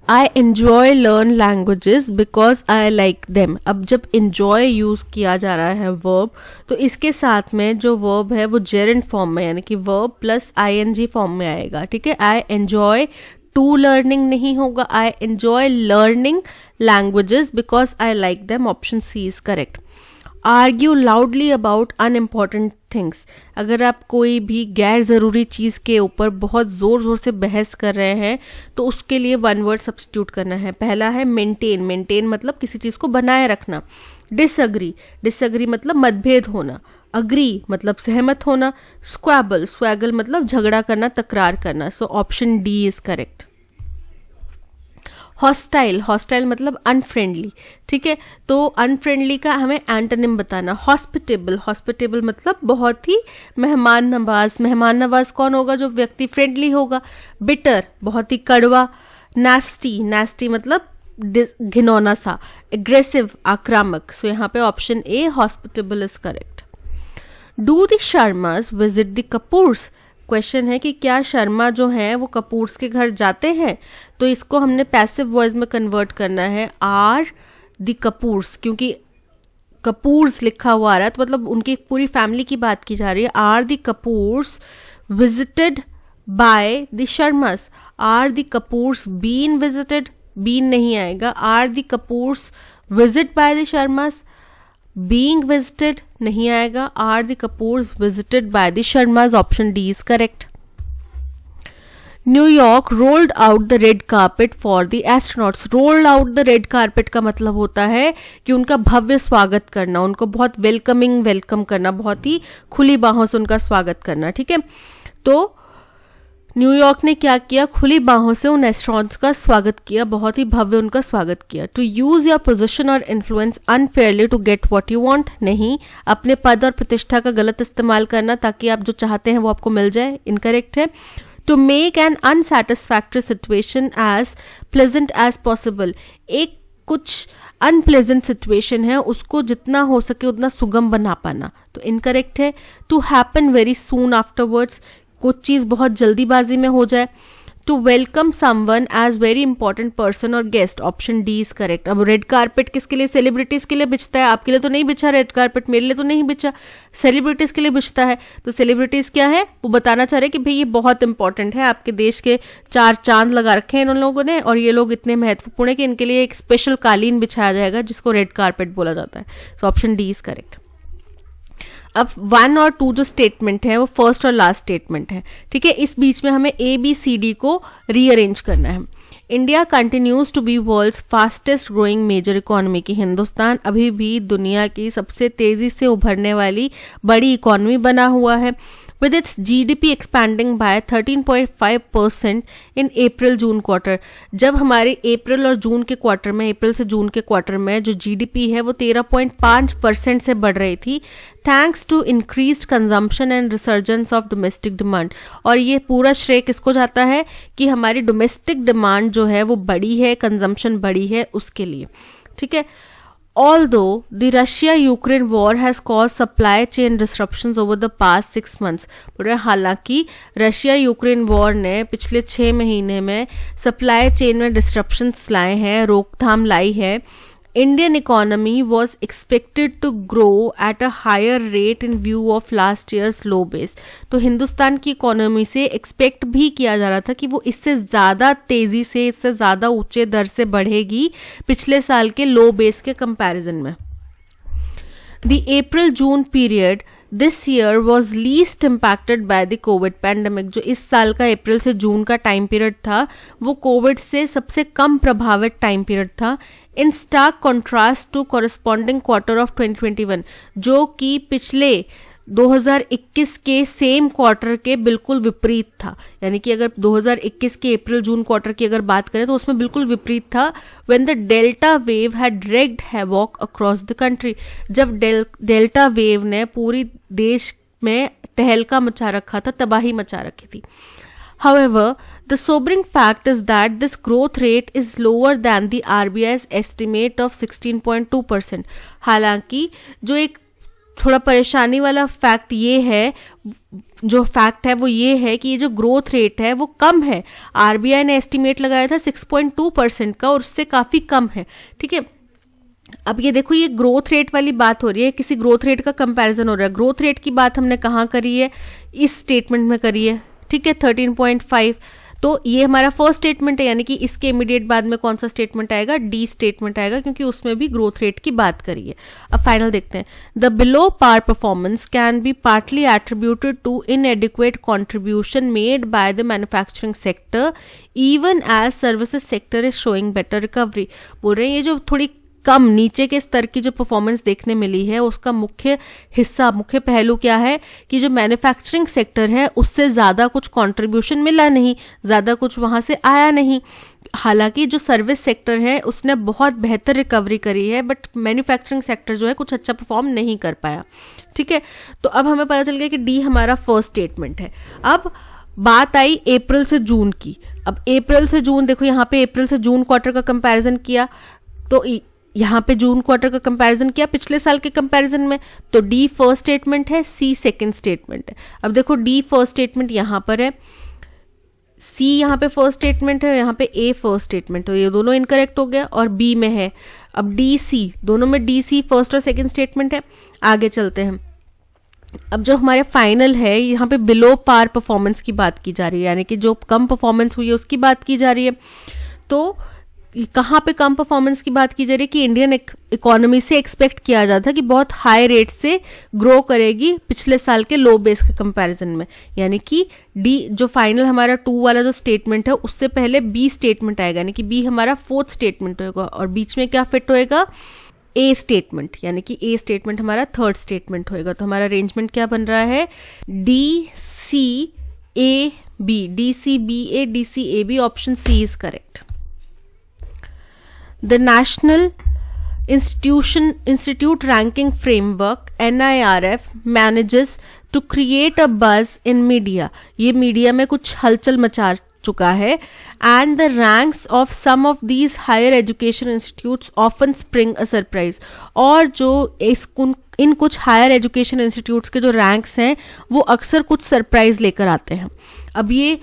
I enjoy learn languages because I like them. अब जब एंजॉय यूज किया जा रहा है वर्ब, तो इसके साथ में जो वर्ब है वो जेरेंट फॉर्म में, यानी कि वर्ब प्लस आईएनजी फॉर्म में आएगा, ठीक है। आई एंजॉय टू लर्निंग नहीं होगा, I enjoy learning languages because I like them, option C is correct. Argue loudly about unimportant things, अगर आप कोई भी गैर जरूरी चीज के ऊपर बहुत जोर जोर से बहस कर रहे हैं तो उसके लिए 1 वर्ड सब्स्टिट्यूट करना है। पहला है मेंटेन मतलब किसी चीज को बनाए रखना। डिसएग्री मतलब मतभेद होना। अग्री मतलब सहमत होना। स्क्वैगल मतलब झगड़ा करना, तकरार करना। So option D is correct. Hostile, hostile मतलब अनफ्रेंडली, ठीक है, तो अनफ्रेंडली का हमें एंटोनिम बताना। हॉस्पिटेबल, हॉस्पिटेबल मतलब बहुत ही मेहमान नवाज, मेहमान नवाज कौन होगा? जो व्यक्ति फ्रेंडली होगा। बिटर, बहुत ही कड़वा। नास्टी, नास्टी मतलब घिनौना सा। एग्रेसिव, आक्रामक। सो यहाँ पे option A hospitable is correct. Do the Sharma's visit the Kapoors? Question है कि क्या शर्मा जो है वो कपूर्स के घर जाते हैं? तो इसको हमने पैसिव वॉइस में कन्वर्ट करना है। आर द कपूर्स, क्योंकि कपूर्स लिखा हुआ आ रहा है तो मतलब उनकी पूरी फैमिली की बात की जा रही है। Are the Kapoors visited by the Sharmas? Are the Kapoors been visited? Been नहीं आएगा। Are the Kapoors visit by the Sharmas? Being visited नहीं आएगा। Are the Kapoors visited by the Sharmas? Option D is correct. New York rolled out the red carpet for the astronauts. Rolled out the red carpet का मतलब होता है कि उनका भव्य स्वागत करना, उनको बहुत वेलकम करना, बहुत ही खुली बाहों से उनका स्वागत करना, ठीक है। तो न्यूयॉर्क ने क्या किया? खुली बाहों से उन एस्ट्रोनॉट्स का स्वागत किया, बहुत ही भव्य उनका स्वागत किया। टू यूज योर पोजीशन और influence unfairly to get what you want? नहीं, अपने पद और प्रतिष्ठा का गलत इस्तेमाल करना ताकि आप जो चाहते हैं वो आपको मिल जाए, इनकरेक्ट है। To make an unsatisfactory situation as pleasant as possible, एक कुछ अनप्लेजेंट सिचुएशन है उसको जितना हो सके उतना सुगम बना पाना, तो इनकरेक्ट है। To happen very soon afterwards, कुछ चीज बहुत जल्दीबाजी में हो जाए। To welcome someone as very important person और guest, option D is correct. अब रेड कारपेट किसके लिए? सेलिब्रिटीज के लिए बिछता है, आपके लिए तो नहीं बिछा रेड कारपेट, मेरे लिए तो नहीं बिछा, सेलिब्रिटीज के लिए बिछता है। तो सेलिब्रिटीज क्या है? वो बताना चाह रहे कि भाई ये बहुत इंपॉर्टेंट है, आपके देश के 4 चांद लगा रखे हैं इन लोगों ने और ये लोग इतने महत्वपूर्ण है कि इनके लिए एक स्पेशल कालीन बिछाया जाएगा जिसको रेड कारपेट बोला जाता है। So option D is correct. अब 1 और 2 जो स्टेटमेंट है वो फर्स्ट और लास्ट स्टेटमेंट है, ठीक है। इस बीच में हमें ABCD को रीअरेंज करना है। India continues to be world's fastest growing major economy, की हिंदुस्तान अभी भी दुनिया की सबसे तेजी से उभरने वाली बड़ी इकोनॉमी बना हुआ है। with its GDP expanding by 13.5% in April-June quarter। जब हमारे अप्रैल और जून के क्वार्टर में, अप्रैल से जून के क्वार्टर में जो GDP है वो 13.5% से बढ़ रही थी, thanks to increased consumption and resurgence of domestic demand. और ये पूरा श्रेय किसको जाता है? कि हमारी डोमेस्टिक डिमांड जो है वो बढ़ी है, कंजम्पशन बढ़ी है, उसके लिए, ठीक है। Although the Russia-Ukraine war has caused supply chain disruptions over the past 6 months, हालांकि रशिया यूक्रेन वॉर ने पिछले 6 महीने में सप्लाई चेन में डिस्ट्रप्शंस लाए हैं, रोकथाम लाई है। Indian economy was expected to grow at a higher rate in view of last year's low base। तो हिंदुस्तान की इकोनॉमी से एक्सपेक्ट भी किया जा रहा था कि वो इससे ज़्यादा तेज़ी से, इससे ज़्यादा ऊंचे दर से बढ़ेगी पिछले साल के लो बेस के कंपैरिजन में। The April-June period this year was least impacted by the COVID pandemic। जो इस साल का अप्रैल से जून का टाइम पीरियड था वो कोविड से सबसे कम प्रभावित टाइम पीरियड था। In stark contrast to corresponding quarter of 2021, जो कि पिछले 2021 के सेम क्वार्टर के बिल्कुल विपरीत था। यानी कि अगर 2021 के अप्रैल जून क्वार्टर की अगर बात करें तो उसमें बिल्कुल विपरीत था। When the delta wave had ragged havoc across the country, जब डेल्टा वेव ने पूरी देश में तहलका मचा रखा था, तबाही मचा रखी थी। However, the sobering fact is that this growth rate is lower than the RBI's estimate of 16.2%। हालांकि जो एक थोड़ा परेशानी वाला फैक्ट ये है, जो फैक्ट है वो ये है कि ये जो ग्रोथ रेट है वो कम है। आरबीआई ने एस्टिमेट लगाया था 6.2% का और उससे काफी कम है, ठीक है। अब ये देखो, ये ग्रोथ रेट वाली बात हो रही है, किसी ग्रोथ रेट का कंपैरिजन हो रहा है। ग्रोथ रेट की बात हमने कहाँ करी है? इस स्टेटमेंट में करी है, ठीक है, 13.5। तो ये हमारा फर्स्ट स्टेटमेंट है, यानी कि इसके इमीडिएट बाद में कौन सा स्टेटमेंट आएगा? डी स्टेटमेंट आएगा, क्योंकि उसमें भी ग्रोथ रेट की बात करी है। अब फाइनल देखते हैं। The below par performance can be partly attributed to inadequate contribution made by the manufacturing sector even as services sector is showing better recovery. बोल रहे हैं ये जो थोड़ी कम नीचे के स्तर की जो परफॉर्मेंस देखने मिली है उसका मुख्य हिस्सा, मुख्य पहलू क्या है कि जो मैन्युफैक्चरिंग सेक्टर है उससे ज़्यादा कुछ कंट्रीब्यूशन मिला नहीं, ज़्यादा कुछ वहाँ से आया नहीं। हालांकि जो सर्विस सेक्टर है उसने बहुत बेहतर रिकवरी करी है, बट मैन्युफैक्चरिंग सेक्टर जो है कुछ अच्छा परफॉर्म नहीं कर पाया। ठीक है, तो अब हमें पता चल गया कि डी हमारा फर्स्ट स्टेटमेंट है। अब बात आई अप्रैल से जून की। अब अप्रैल से जून देखो, यहाँ पे अप्रैल से जून क्वार्टर का कंपैरिजन किया, तो यहाँ पे जून क्वार्टर का कंपैरिजन किया पिछले साल के कंपैरिजन में, तो डी फर्स्ट स्टेटमेंट है, सी सेकंड स्टेटमेंट है। अब देखो डी फर्स्ट स्टेटमेंट यहाँ पर है, सी यहाँ पे फर्स्ट स्टेटमेंट है, यहाँ पे ए फर्स्ट स्टेटमेंट, तो ये दोनों इनकरेक्ट हो गया, और बी में है। अब डी सी, दोनों में डी सी फर्स्ट और सेकंड स्टेटमेंट है। आगे चलते हैं। अब जो हमारे फाइनल है यहाँ पे बिलो पार परफॉर्मेंस की बात की जा रही है, यानी कि जो कम परफॉर्मेंस हुई है उसकी बात की जा रही है। तो कहाँ पे कम परफॉर्मेंस की बात की जा रही है कि इंडियन इकोनॉमी से एक्सपेक्ट किया जाता था कि बहुत हाई रेट से ग्रो करेगी पिछले साल के लो बेस के कंपैरिजन में, यानी कि डी जो फाइनल हमारा 2 वाला जो स्टेटमेंट है उससे पहले बी स्टेटमेंट आएगा, यानी कि बी हमारा फोर्थ स्टेटमेंट होगा, और बीच में क्या फिट होएगा, ए स्टेटमेंट, यानी कि ए स्टेटमेंट हमारा थर्ड स्टेटमेंट होएगा। तो हमारा अरेंजमेंट क्या बन रहा है, D C A B, D C B A, D C A B, option C is correct. The National Institute Ranking Framework NIRF manages to create a buzz in media. ये media में कुछ हलचल मचा चुका है, and the ranks of some of these higher education institutes often spring a surprise. और जो इन कुछ हायर एजुकेशन इंस्टीट्यूट्स के जो रैंक्स हैं वो अक्सर कुछ सरप्राइज लेकर आते हैं। अब ये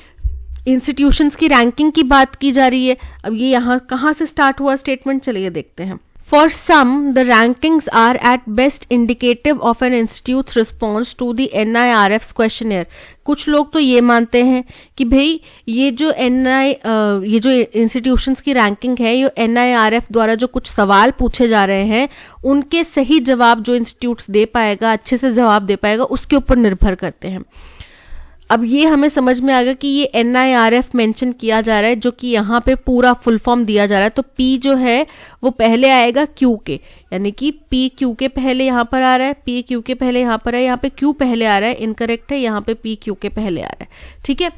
इंस्टीट्यूशंस की रैंकिंग की बात की जा रही है। अब ये यहाँ कहाँ से स्टार्ट हुआ स्टेटमेंट, चलिए देखते हैं। For some the rankings are at best indicative of an institute's response to the NIRF questionnaire. कुछ लोग तो ये मानते हैं कि भाई ये जो ये जो इंस्टीट्यूशंस की रैंकिंग है, ये NIRF द्वारा जो कुछ सवाल पूछे जा रहे हैं उनके सही जवाब जो इंस्टीट्यूट्स दे पाएगा, अच्छे से जवाब दे पाएगा, उसके ऊपर निर्भर करते हैं। अब ये हमें समझ में आ गया कि ये NIRF मेंशन किया जा रहा है, जो कि यहाँ पे पूरा फुल फॉर्म दिया जा रहा है। तो P जो है वो पहले आएगा Q के, यानी कि P Q के पहले यहाँ पर आ रहा है, P Q के पहले यहाँ पर है, यहाँ पे Q पहले आ रहा है, इनकरेक्ट है, यहाँ पे P Q के पहले आ रहा है। ठीक है,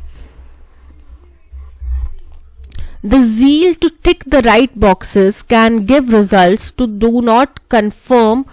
The zeal to tick the right boxes can give results to do not conform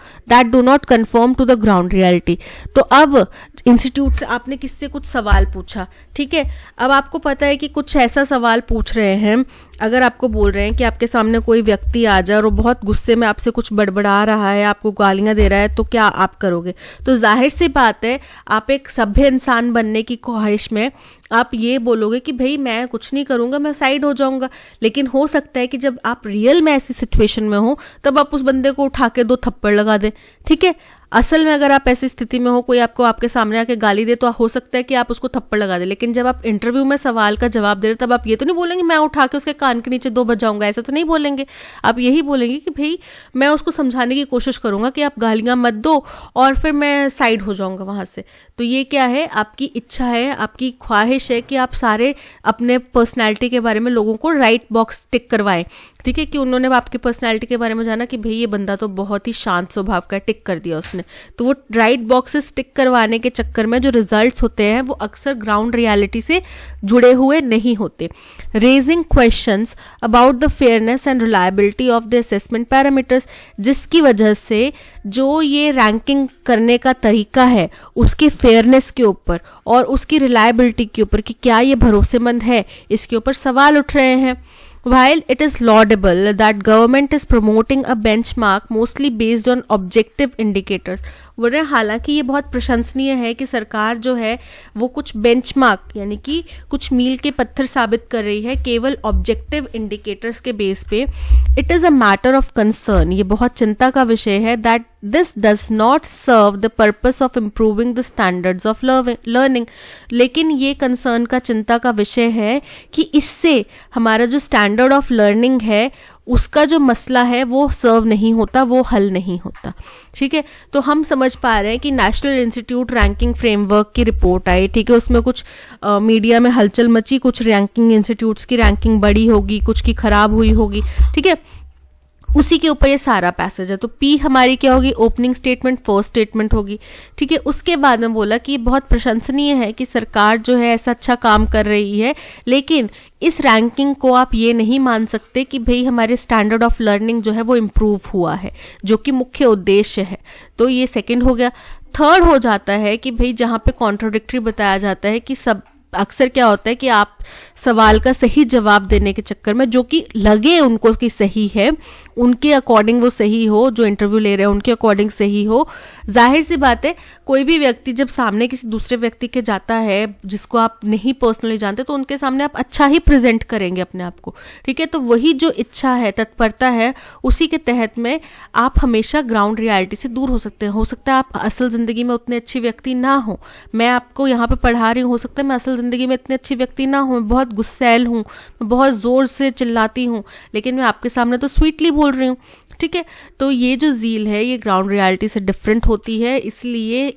to the ground reality. तो अब इंस्टीट्यूट से आपने किससे कुछ सवाल पूछा, ठीक है, अब आपको पता है कि कुछ ऐसा सवाल पूछ रहे हैं, अगर आपको बोल रहे हैं कि आपके सामने कोई व्यक्ति आ जाए और वो बहुत गुस्से में आपसे कुछ बड़बड़ा रहा है, आपको गालियां दे रहा है, तो क्या आप करोगे? तो जाहिर सी बात है आप एक सभ्य इंसान बनने की ख्वाहिश में आप ये बोलोगे कि भाई मैं कुछ नहीं करूंगा, मैं साइड हो जाऊंगा। लेकिन हो सकता है कि जब आप रियल में ऐसी सिचुएशन में हो तब आप उस बंदे को उठा के 2 थप्पड़ लगा दें। ठीक है, असल में अगर आप ऐसी स्थिति में हो, कोई आपको आपके सामने आके गाली दे, तो हो सकता है कि आप उसको थप्पड़ लगा दे। लेकिन जब आप इंटरव्यू में सवाल का जवाब दे रहे तब आप ये तो नहीं बोलेंगे मैं उठा के उसके कान के नीचे 2 बजाऊंगा, ऐसा तो नहीं बोलेंगे। आप यही बोलेंगे कि भाई मैं उसको समझाने की कोशिश करूंगा कि आप गालियां मत दो और फिर मैं साइड हो जाऊंगा वहां से। तो ये क्या है, आपकी इच्छा है, आपकी ख्वाहिश है कि आप सारे अपने पर्सनैलिटी के बारे में लोगों को राइट बॉक्स टिक करवाएं। ठीक है, कि उन्होंने आपकी पर्सनैलिटी के बारे में जाना कि भाई ये बंदा तो बहुत ही शांत स्वभाव का, टिक कर दिया उसने। तो वो राइट बॉक्सेस टिक करवाने के चक्कर में जो रिजल्ट्स होते हैं वो अक्सर ग्राउंड रियलिटी से जुड़े हुए नहीं होते। Raising questions about the fairness and reliability of the assessment parameters, जिसकी वजह से जो ये रैंकिंग करने का तरीका है उसकी फेयरनेस के ऊपर और उसकी रिलायबिलिटी के ऊपर कि क्या ये भरोसेमंद है, इसके ऊपर सवाल उठ रहे हैं। While it is laudable that government is promoting a benchmark mostly based on objective indicators, बोल रहे हैं हालांकि ये बहुत प्रशंसनीय है कि सरकार जो है वो कुछ बेंचमार्क यानी कि कुछ मील के पत्थर साबित कर रही है केवल ऑब्जेक्टिव इंडिकेटर्स के बेस पे। It is a matter of concern, ये बहुत चिंता का विषय है, that this does not serve the purpose of improving the standards of learning. लेकिन ये कंसर्न का, चिंता का विषय है कि इससे हमारा जो स्टैंडर्ड ऑफ लर्निंग है उसका जो मसला है वो सर्व नहीं होता, वो हल नहीं होता। ठीक है, तो हम समझ पा रहे हैं कि नेशनल इंस्टीट्यूट रैंकिंग फ्रेमवर्क की रिपोर्ट आई, ठीक है, उसमें कुछ मीडिया में हलचल मची, कुछ रैंकिंग इंस्टीट्यूट्स की रैंकिंग बढ़ी होगी, कुछ की खराब हुई होगी। ठीक है, उसी के ऊपर ये सारा पैसेज है। तो पी हमारी क्या होगी, ओपनिंग स्टेटमेंट, फर्स्ट स्टेटमेंट होगी, ठीक है। उसके बाद में बोला कि बहुत प्रशंसनीय है कि सरकार जो है ऐसा अच्छा काम कर रही है, लेकिन इस रैंकिंग को आप ये नहीं मान सकते कि भाई हमारे स्टैंडर्ड ऑफ लर्निंग जो है वो इम्प्रूव हुआ है, जो कि मुख्य उद्देश्य है। तो ये सेकंड हो गया। थर्ड हो जाता है कि भाई जहाँ पे कॉन्ट्रोडिक्टरी बताया जाता है कि सब अक्सर क्या होता है कि आप सवाल का सही जवाब देने के चक्कर में, जो कि लगे उनको कि सही है, उनके अकॉर्डिंग वो सही हो, जो इंटरव्यू ले रहे हैं उनके अकॉर्डिंग सही हो। जाहिर सी बात है, कोई भी व्यक्ति जब सामने किसी दूसरे व्यक्ति के जाता है जिसको आप नहीं पर्सनली जानते, तो उनके सामने आप अच्छा ही प्रेजेंट करेंगे अपने आप को, ठीक है। तो वही जो इच्छा है, तत्परता है, उसी के तहत में आप हमेशा ग्राउंड रियलिटी से दूर हो सकते हैं। हो सकता है आप असल जिंदगी में उतने अच्छी व्यक्ति ना हो, मैं आपको यहाँ पे पढ़ा रही हूँ, हो सकता है मैं असल जिंदगी में इतनी अच्छी व्यक्ति ना हूँ, मैं बहुत गुस्सैल हूँ, मैं बहुत जोर से चिल्लाती हूँ, लेकिन मैं आपके सामने तो स्वीटली बोल रही हूँ, ठीक है। तो ये जो ज़ील है ये ग्राउंड रियलिटी से डिफरेंट होती है, इसलिए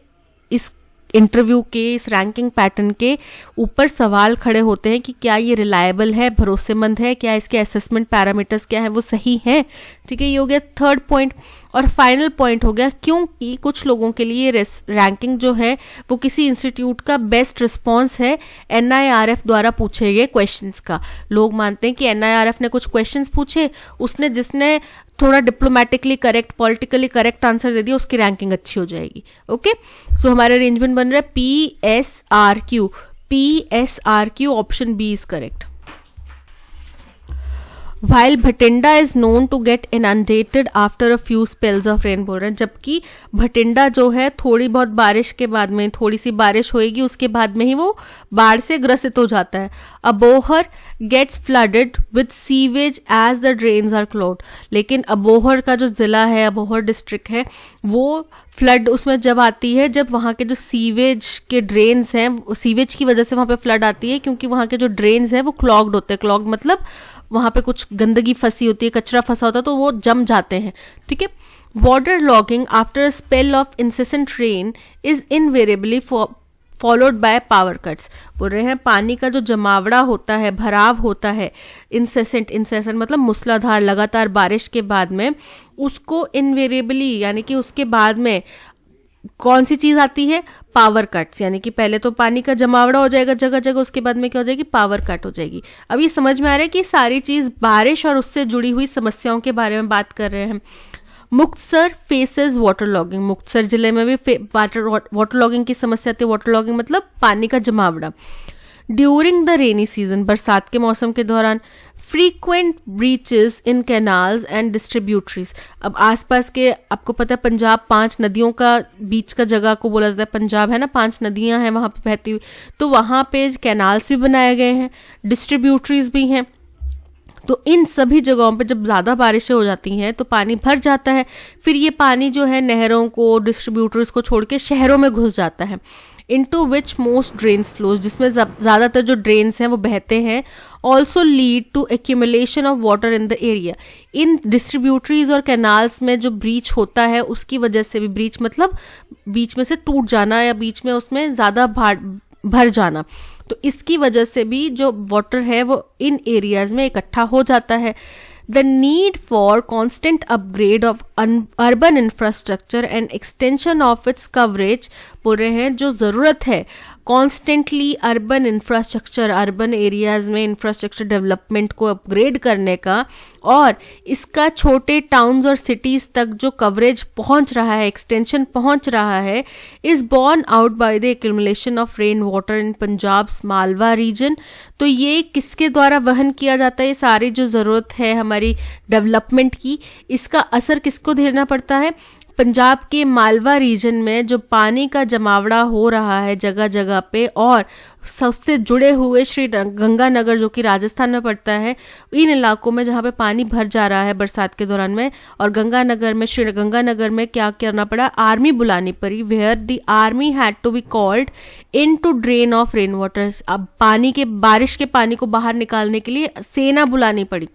इस इंटरव्यू के, इस रैंकिंग पैटर्न के ऊपर सवाल खड़े होते हैं कि क्या ये रिलायबल है, भरोसेमंद है, क्या इसके असेसमेंट पैरामीटर्स क्या है वो सही है, ठीक है। ये हो गया थर्ड पॉइंट। और फाइनल पॉइंट हो गया, क्योंकि कुछ लोगों के लिए रैंकिंग जो है वो किसी इंस्टीट्यूट का बेस्ट रिस्पॉन्स है NIRF द्वारा पूछे गए क्वेश्चंस का। लोग मानते हैं कि NIRF ने कुछ क्वेश्चंस पूछे, उसने जिसने थोड़ा diplomatically correct, politically correct answer दे दिया, उसकी रैंकिंग अच्छी हो जाएगी। ओके, सो हमारा अरेंजमेंट बन रहा है PSRQ, option B is correct. While Bhatinda is known to get inundated after a few spells of rain, बोल रहे हैं, जबकि भटिंडा जो है थोड़ी बहुत बारिश के बाद में, थोड़ी सी बारिश होएगी उसके बाद में ही वो बाढ़ से ग्रसित हो जाता है। Abohar gets flooded with sewage as the drains are clogged, लेकिन अबोहर का जो जिला है, अबोहर डिस्ट्रिक्ट है, वो फ्लड उसमें जब आती है जब वहाँ के जो सीवेज के ड्रेन्स हैं, सीवेज की वजह से वहाँ पे फ्लड आती है, क्योंकि वहाँ के जो ड्रेन्स हैं वो क्लॉग्ड होते हैं। क्लॉग्ड मतलब वहां पे कुछ गंदगी फंसी होती है, कचरा फंसा होता है, तो वो जम जाते हैं, ठीक है। Water logging after a spell of incessant rain is invariably followed by power cuts, बोल रहे हैं पानी का जो जमावड़ा होता है, भराव होता है, इंसेसेंट मतलब मूसलाधार लगातार बारिश के बाद में, उसको इनवेरिएबली यानी कि उसके बाद में कौन सी चीज आती है, पावर कट्स, यानी कि पहले तो पानी का जमावड़ा हो जाएगा जगह जगह, उसके बाद में क्या हो जाएगी, पावर कट हो जाएगी। अब ये समझ में आ रहा है कि सारी चीज बारिश और उससे जुड़ी हुई समस्याओं के बारे में बात कर रहे हैं। Muktsar faces water logging, Muktsar जिले में भी वाटर लॉगिंग की समस्या आती है। वाटर लॉगिंग मतलब पानी का जमावड़ा। ड्यूरिंग द रेनी सीजन, बरसात के मौसम के दौरान, frequent breaches in canals and distributaries. अब आसपास के, आपको पता है पंजाब 5 नदियों का बीच का जगह को बोला जाता है पंजाब, है ना, 5 नदियां हैं वहां पे बहती हुई, तो वहां पे कैनाल्स भी बनाए गए हैं, डिस्ट्रीब्यूटरीज भी हैं। तो इन सभी जगहों पे जब ज़्यादा बारिशें हो जाती हैं तो पानी भर जाता है, फिर ये पानी जो है नहरों को, डिस्ट्रीब्यूटर्स को छोड़ के शहरों में घुस जाता है। Into which most drains flows, जिसमें ज़्यादातर जो ड्रेन्स हैं वो बहते हैं। Also lead to accumulation of water in the area. इन डिस्ट्रीब्यूटरीज और कैनाल्स में जो ब्रीच होता है उसकी वजह से भी, ब्रीच मतलब बीच में से टूट जाना या बीच में उसमें ज़्यादा भर जाना, तो इसकी वजह से भी जो वाटर है वो इन एरियाज में इकट्ठा हो जाता है। The need for constant upgrade of urban infrastructure and extension of its coverage, बोल रहे हैं जो ज़रूरत है constantly urban infrastructure, urban areas में इंफ्रास्ट्रक्चर डेवलपमेंट को अपग्रेड करने का, और इसका छोटे टाउन्स और सिटीज़ तक जो कवरेज पहुंच रहा है, एक्सटेंशन पहुंच रहा है, is borne out by the accumulation of rain water in Punjab's Malwa region. तो ये किसके द्वारा वहन किया जाता है, ये सारी जो ज़रूरत है हमारी डेवलपमेंट की, इसका असर किसको झेलना पड़ता है, पंजाब के मालवा रीजन में जो पानी का जमावड़ा हो रहा है जगह जगह पे, और सबसे जुड़े हुए श्री गंगानगर जो कि राजस्थान में पड़ता है, इन इलाकों में जहाँ पे पानी भर जा रहा है बरसात के दौरान में, और गंगानगर में, श्री गंगानगर में क्या करना पड़ा, आर्मी बुलानी पड़ी, where the army had to be called in to drain off rain water. अब पानी के, बारिश के पानी को बाहर निकालने के लिए सेना बुलानी पड़ी।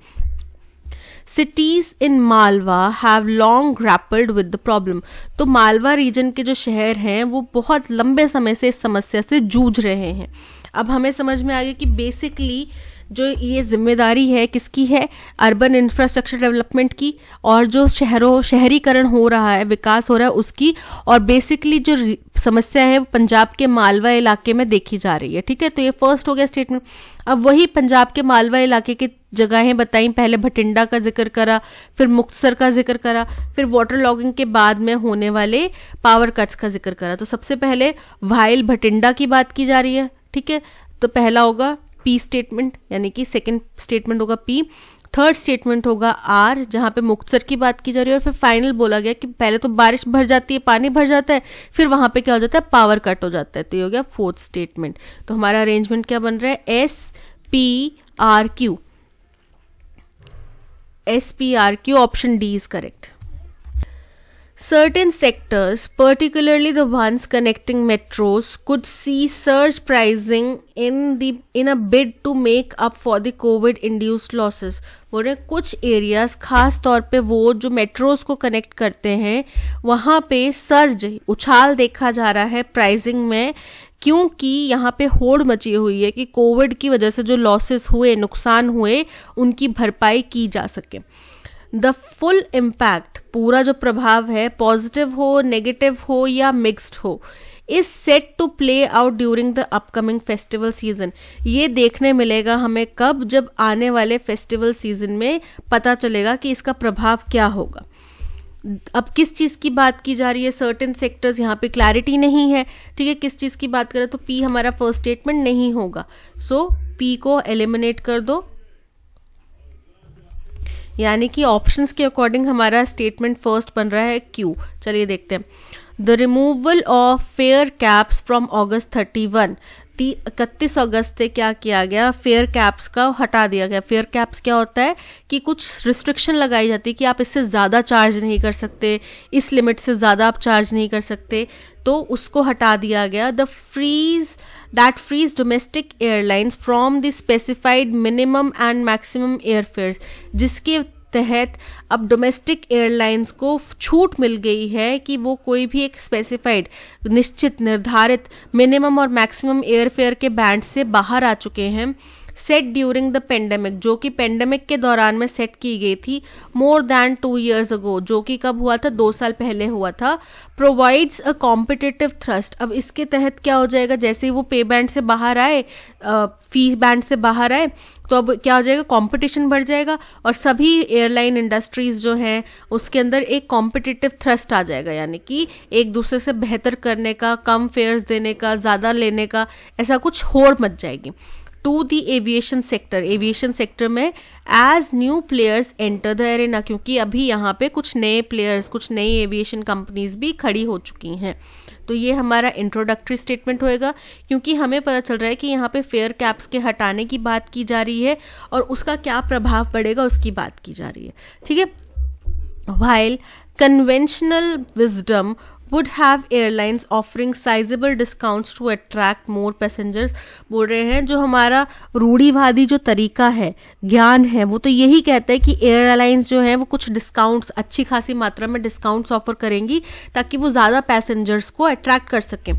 Cities in Malwa have long grappled with the problem. तो मालवा रीजन के जो शहर हैं वो बहुत लंबे समय से इस समस्या से जूझ रहे हैं। अब हमें समझ में आ गया कि बेसिकली जो ये जिम्मेदारी है किसकी है, अर्बन इंफ्रास्ट्रक्चर डेवलपमेंट की, और जो शहरीकरण हो रहा है, विकास हो रहा है उसकी, और बेसिकली जो समस्या है वो पंजाब के मालवा इलाके में देखी जा रही है। ठीक है, तो ये फर्स्ट हो गया स्टेटमेंट। अब वही पंजाब के मालवा इलाके की जगहें बताई, पहले भटिंडा का जिक्र करा, फिर मुक्तसर का जिक्र करा, फिर वाटर लॉगिंग के बाद में होने वाले पावर कट्स का जिक्र करा। तो सबसे पहले वाइल भटिंडा की बात की जा रही है। ठीक है, तो पहला होगा पी स्टेटमेंट, यानी कि सेकंड स्टेटमेंट होगा पी, थर्ड स्टेटमेंट होगा आर, जहां पे मुक्तसर की बात की जा रही है, और फिर फाइनल बोला गया कि पहले तो बारिश भर जाती है, पानी भर जाता है, फिर वहां पे क्या हो जाता है, पावर कट हो जाता है। तो ये हो गया फोर्थ स्टेटमेंट। तो हमारा अरेंजमेंट क्या बन रहा है, S P R Q, SPRQ, option D is correct. Certain sectors, particularly the ones connecting metros, could see surge pricing in a bid to make up for the COVID-induced losses. बोल रहे कुछ areas, खास तौर पे वो जो metros को connect करते हैं, वहाँ पे सर्ज, उछाल देखा जा रहा है प्राइसिंग में, क्योंकि यहाँ पे होड़ मची हुई है कि कोविड की वजह से जो लॉसेस हुए, नुकसान हुए, उनकी भरपाई की जा सके। द फुल इम्पैक्ट, पूरा जो प्रभाव है, पॉजिटिव हो, नेगेटिव हो या मिक्स्ड हो, is set to play out during the upcoming festival season. ये देखने मिलेगा हमें कब, जब आने वाले फेस्टिवल सीजन में पता चलेगा कि इसका प्रभाव क्या होगा। अब किस चीज की बात की जा रही है, सर्टेन सेक्टर्स, यहाँ पे क्लैरिटी नहीं है। ठीक है, किस चीज की बात करें तो पी हमारा फर्स्ट स्टेटमेंट नहीं होगा, सो पी को एलिमिनेट कर दो, यानी कि ऑप्शंस के अकॉर्डिंग हमारा स्टेटमेंट फर्स्ट बन रहा है क्यू। चलिए देखते हैं। The removal of fair caps from August 31, 31 अगस्त से क्या किया गया, फेयर कैप्स का हटा दिया गया। फेयर कैप्स क्या होता है कि कुछ रिस्ट्रिक्शन लगाई जाती है कि आप इससे ज़्यादा चार्ज नहीं कर सकते, इस लिमिट से ज़्यादा आप चार्ज नहीं कर सकते, तो उसको हटा दिया गया। The that frees domestic airlines from the specified minimum and maximum airfares, जिसके तहत अब डोमेस्टिक एयरलाइंस को छूट मिल गई है कि वो कोई भी एक स्पेसिफाइड, निश्चित, निर्धारित मिनिमम और मैक्सिमम एयरफेयर के बैंड से बाहर आ चुके हैं। सेट ड्यूरिंग द पेंडेमिक, जो कि पेंडेमिक के दौरान में सेट की गई थी, मोर देन 2 years अगो, जो कि कब हुआ था, 2 साल पहले हुआ था। प्रोवाइड्स अ कॉम्पिटिटिव थ्रस्ट, अब इसके तहत क्या हो जाएगा, जैसे ही वो पे बैंड से बाहर आए, फी बैंड से बाहर आए, तो अब क्या हो जाएगा, कंपटीशन बढ़ जाएगा, और सभी एयरलाइन इंडस्ट्रीज जो हैं उसके अंदर एक कॉम्पिटिटिव थ्रस्ट आ जाएगा, यानी कि एक दूसरे से बेहतर करने का, कम फेयर्स देने का, ज़्यादा लेने का, ऐसा कुछ होड़ मच जाएगी। To the aviation sector, aviation sector में as new players enter the arena, क्योंकि अभी यहाँ पे कुछ नए प्लेयर्स, कुछ नई एविएशन कंपनीज भी खड़ी हो चुकी हैं। तो ये हमारा इंट्रोडक्टरी स्टेटमेंट होएगा, क्योंकि हमें पता चल रहा है कि यहाँ पे फेयर कैप्स के हटाने की बात की जा रही है और उसका क्या प्रभाव पड़ेगा उसकी बात की जा रही है। ठीक है, while conventional wisdom would have airlines offering sizable discounts to attract more passengers, बोल रहे हैं जो हमारा रूढ़िवादी जो तरीका है, ज्ञान है, वो तो यही कहता है कि एयरलाइंस जो हैं वो कुछ डिस्काउंट्स, अच्छी खासी मात्रा में डिस्काउंट्स ऑफर करेंगी ताकि वो ज़्यादा पैसेंजर्स को अट्रैक्ट कर सकें।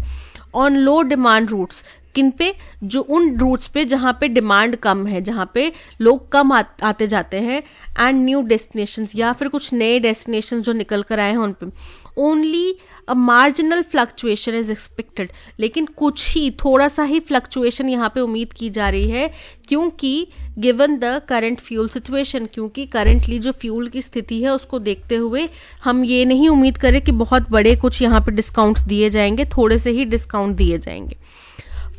ऑन लो डिमांड रूट्स, किन पे, जो उन रूट्स पे जहाँ पे डिमांड कम है, जहाँ पे लोग कम आते जाते हैं, एंड न्यू डेस्टिनेशंस, या फिर कुछ नए डेस्टिनेशंस जो निकल कर आए हैं उन पे only a marginal fluctuation is expected, लेकिन कुछ ही, थोड़ा सा ही फ्लक्चुएशन यहाँ पे उम्मीद की जा रही है, क्योंकि given the current fuel situation, क्योंकि करंटली जो फ्यूल की स्थिति है उसको देखते हुए हम ये नहीं उम्मीद करें कि बहुत बड़े कुछ यहाँ पे डिस्काउंट्स दिए जाएंगे, थोड़े से ही डिस्काउंट दिए जाएंगे।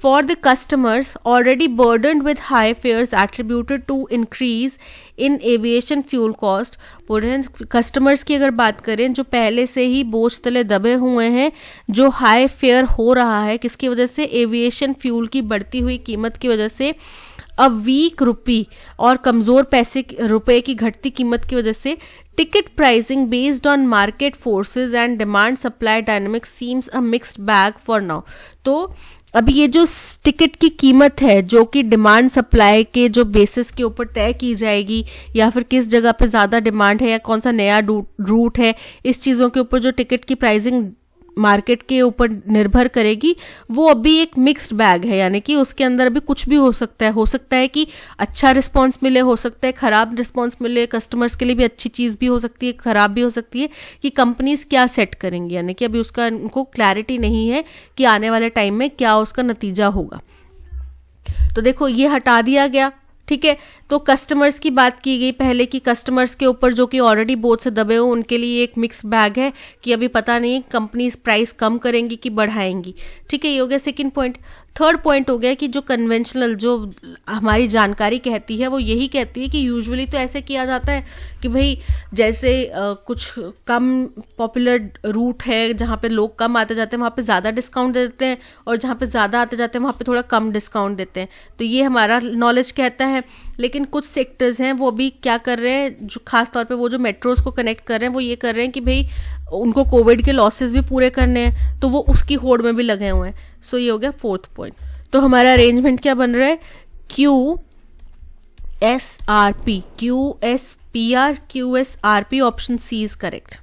For the customers already burdened with high fares attributed to increase in aviation fuel cost, बोल रहे हैं कस्टमर्स की अगर बात करें जो पहले से ही बोझ तले दबे हुए हैं, जो हाई फेयर हो रहा है किसकी वजह से, एविएशन फ्यूल की बढ़ती हुई कीमत की वजह से, अ वीक रुपी और कमज़ोर रुपए की घटती कीमत की वजह से, ticket pricing based on market forces and demand supply dynamics seems a mixed bag for now. तो अभी ये जो टिकट की कीमत है जो कि डिमांड सप्लाई के जो बेसिस के ऊपर तय की जाएगी, या फिर किस जगह पे ज़्यादा डिमांड है या कौन सा नया रूट है, इस चीज़ों के ऊपर जो टिकट की प्राइसिंग मार्केट के ऊपर निर्भर करेगी, वो अभी एक मिक्स्ड बैग है, यानी कि उसके अंदर अभी कुछ भी हो सकता है कि अच्छा रिस्पॉन्स मिले, हो सकता है खराब रिस्पॉन्स मिले, कस्टमर्स के लिए भी अच्छी चीज़ भी हो सकती है, खराब भी हो सकती है, कि कंपनीज क्या सेट करेंगी, यानी कि अभी उसका उनको क्लैरिटी नहीं है कि आने वाले टाइम में क्या उसका नतीजा होगा। तो देखो ये हटा दिया गया, ठीक है। तो कस्टमर्स की बात की गई पहले कि कस्टमर्स के ऊपर जो कि ऑलरेडी बोझ से दबे हो उनके लिए एक मिक्स बैग है कि अभी पता नहीं कंपनीज प्राइस कम करेंगी कि बढ़ाएंगी, ठीक है। ये हो गया सेकंड पॉइंट। थर्ड पॉइंट हो गया कि जो कन्वेंशनल, जो हमारी जानकारी कहती है वो यही कहती है कि यूजुअली तो ऐसे किया जाता है कि भाई जैसे कुछ कम पॉपुलर रूट है जहाँ पे लोग कम आते जाते हैं वहाँ पे ज़्यादा डिस्काउंट दे देते हैं, और जहाँ पे ज़्यादा आते जाते हैं वहाँ पे थोड़ा कम डिस्काउंट देते हैं। तो ये हमारा नॉलेज कहता है। लेकिन कुछ सेक्टर्स हैं वो अभी क्या कर रहे हैं, जो खास तौर पे वो जो मेट्रोज को कनेक्ट कर रहे हैं वो ये कर रहे हैं कि भाई उनको कोविड के लॉसेस भी पूरे करने हैं, तो वो उसकी होड़ में भी लगे हुए हैं। सो ये हो गया फोर्थ पॉइंट। तो हमारा अरेंजमेंट क्या बन रहा है, QSRP, QSPR, QSRP, option C is correct.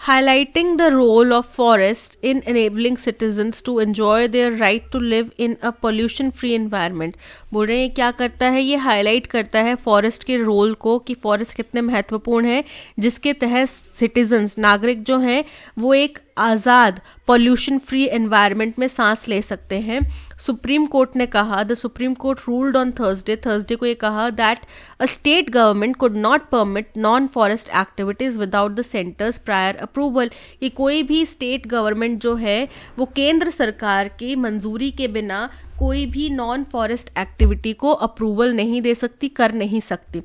Highlighting the role of forest in enabling citizens to enjoy their right to live in a pollution-free environment। बोल रहे हैं क्या करता है, ये हाईलाइट करता है फॉरेस्ट के रोल को कि फॉरेस्ट कितने महत्वपूर्ण है, जिसके तहत सिटीजन्स, नागरिक जो हैं वो एक आज़ाद पॉल्यूशन फ्री एनवायरनमेंट में सांस ले सकते हैं। सुप्रीम कोर्ट ने कहा, the supreme court ruled on Thursday को ये कहा that a state government could not permit non forest activities without the centres prior approval. कि कोई भी स्टेट गवर्नमेंट जो है वो केंद्र सरकार की मंजूरी के बिना कोई भी नॉन फॉरेस्ट एक्टिविटी को अप्रूवल नहीं दे सकती, कर नहीं सकती,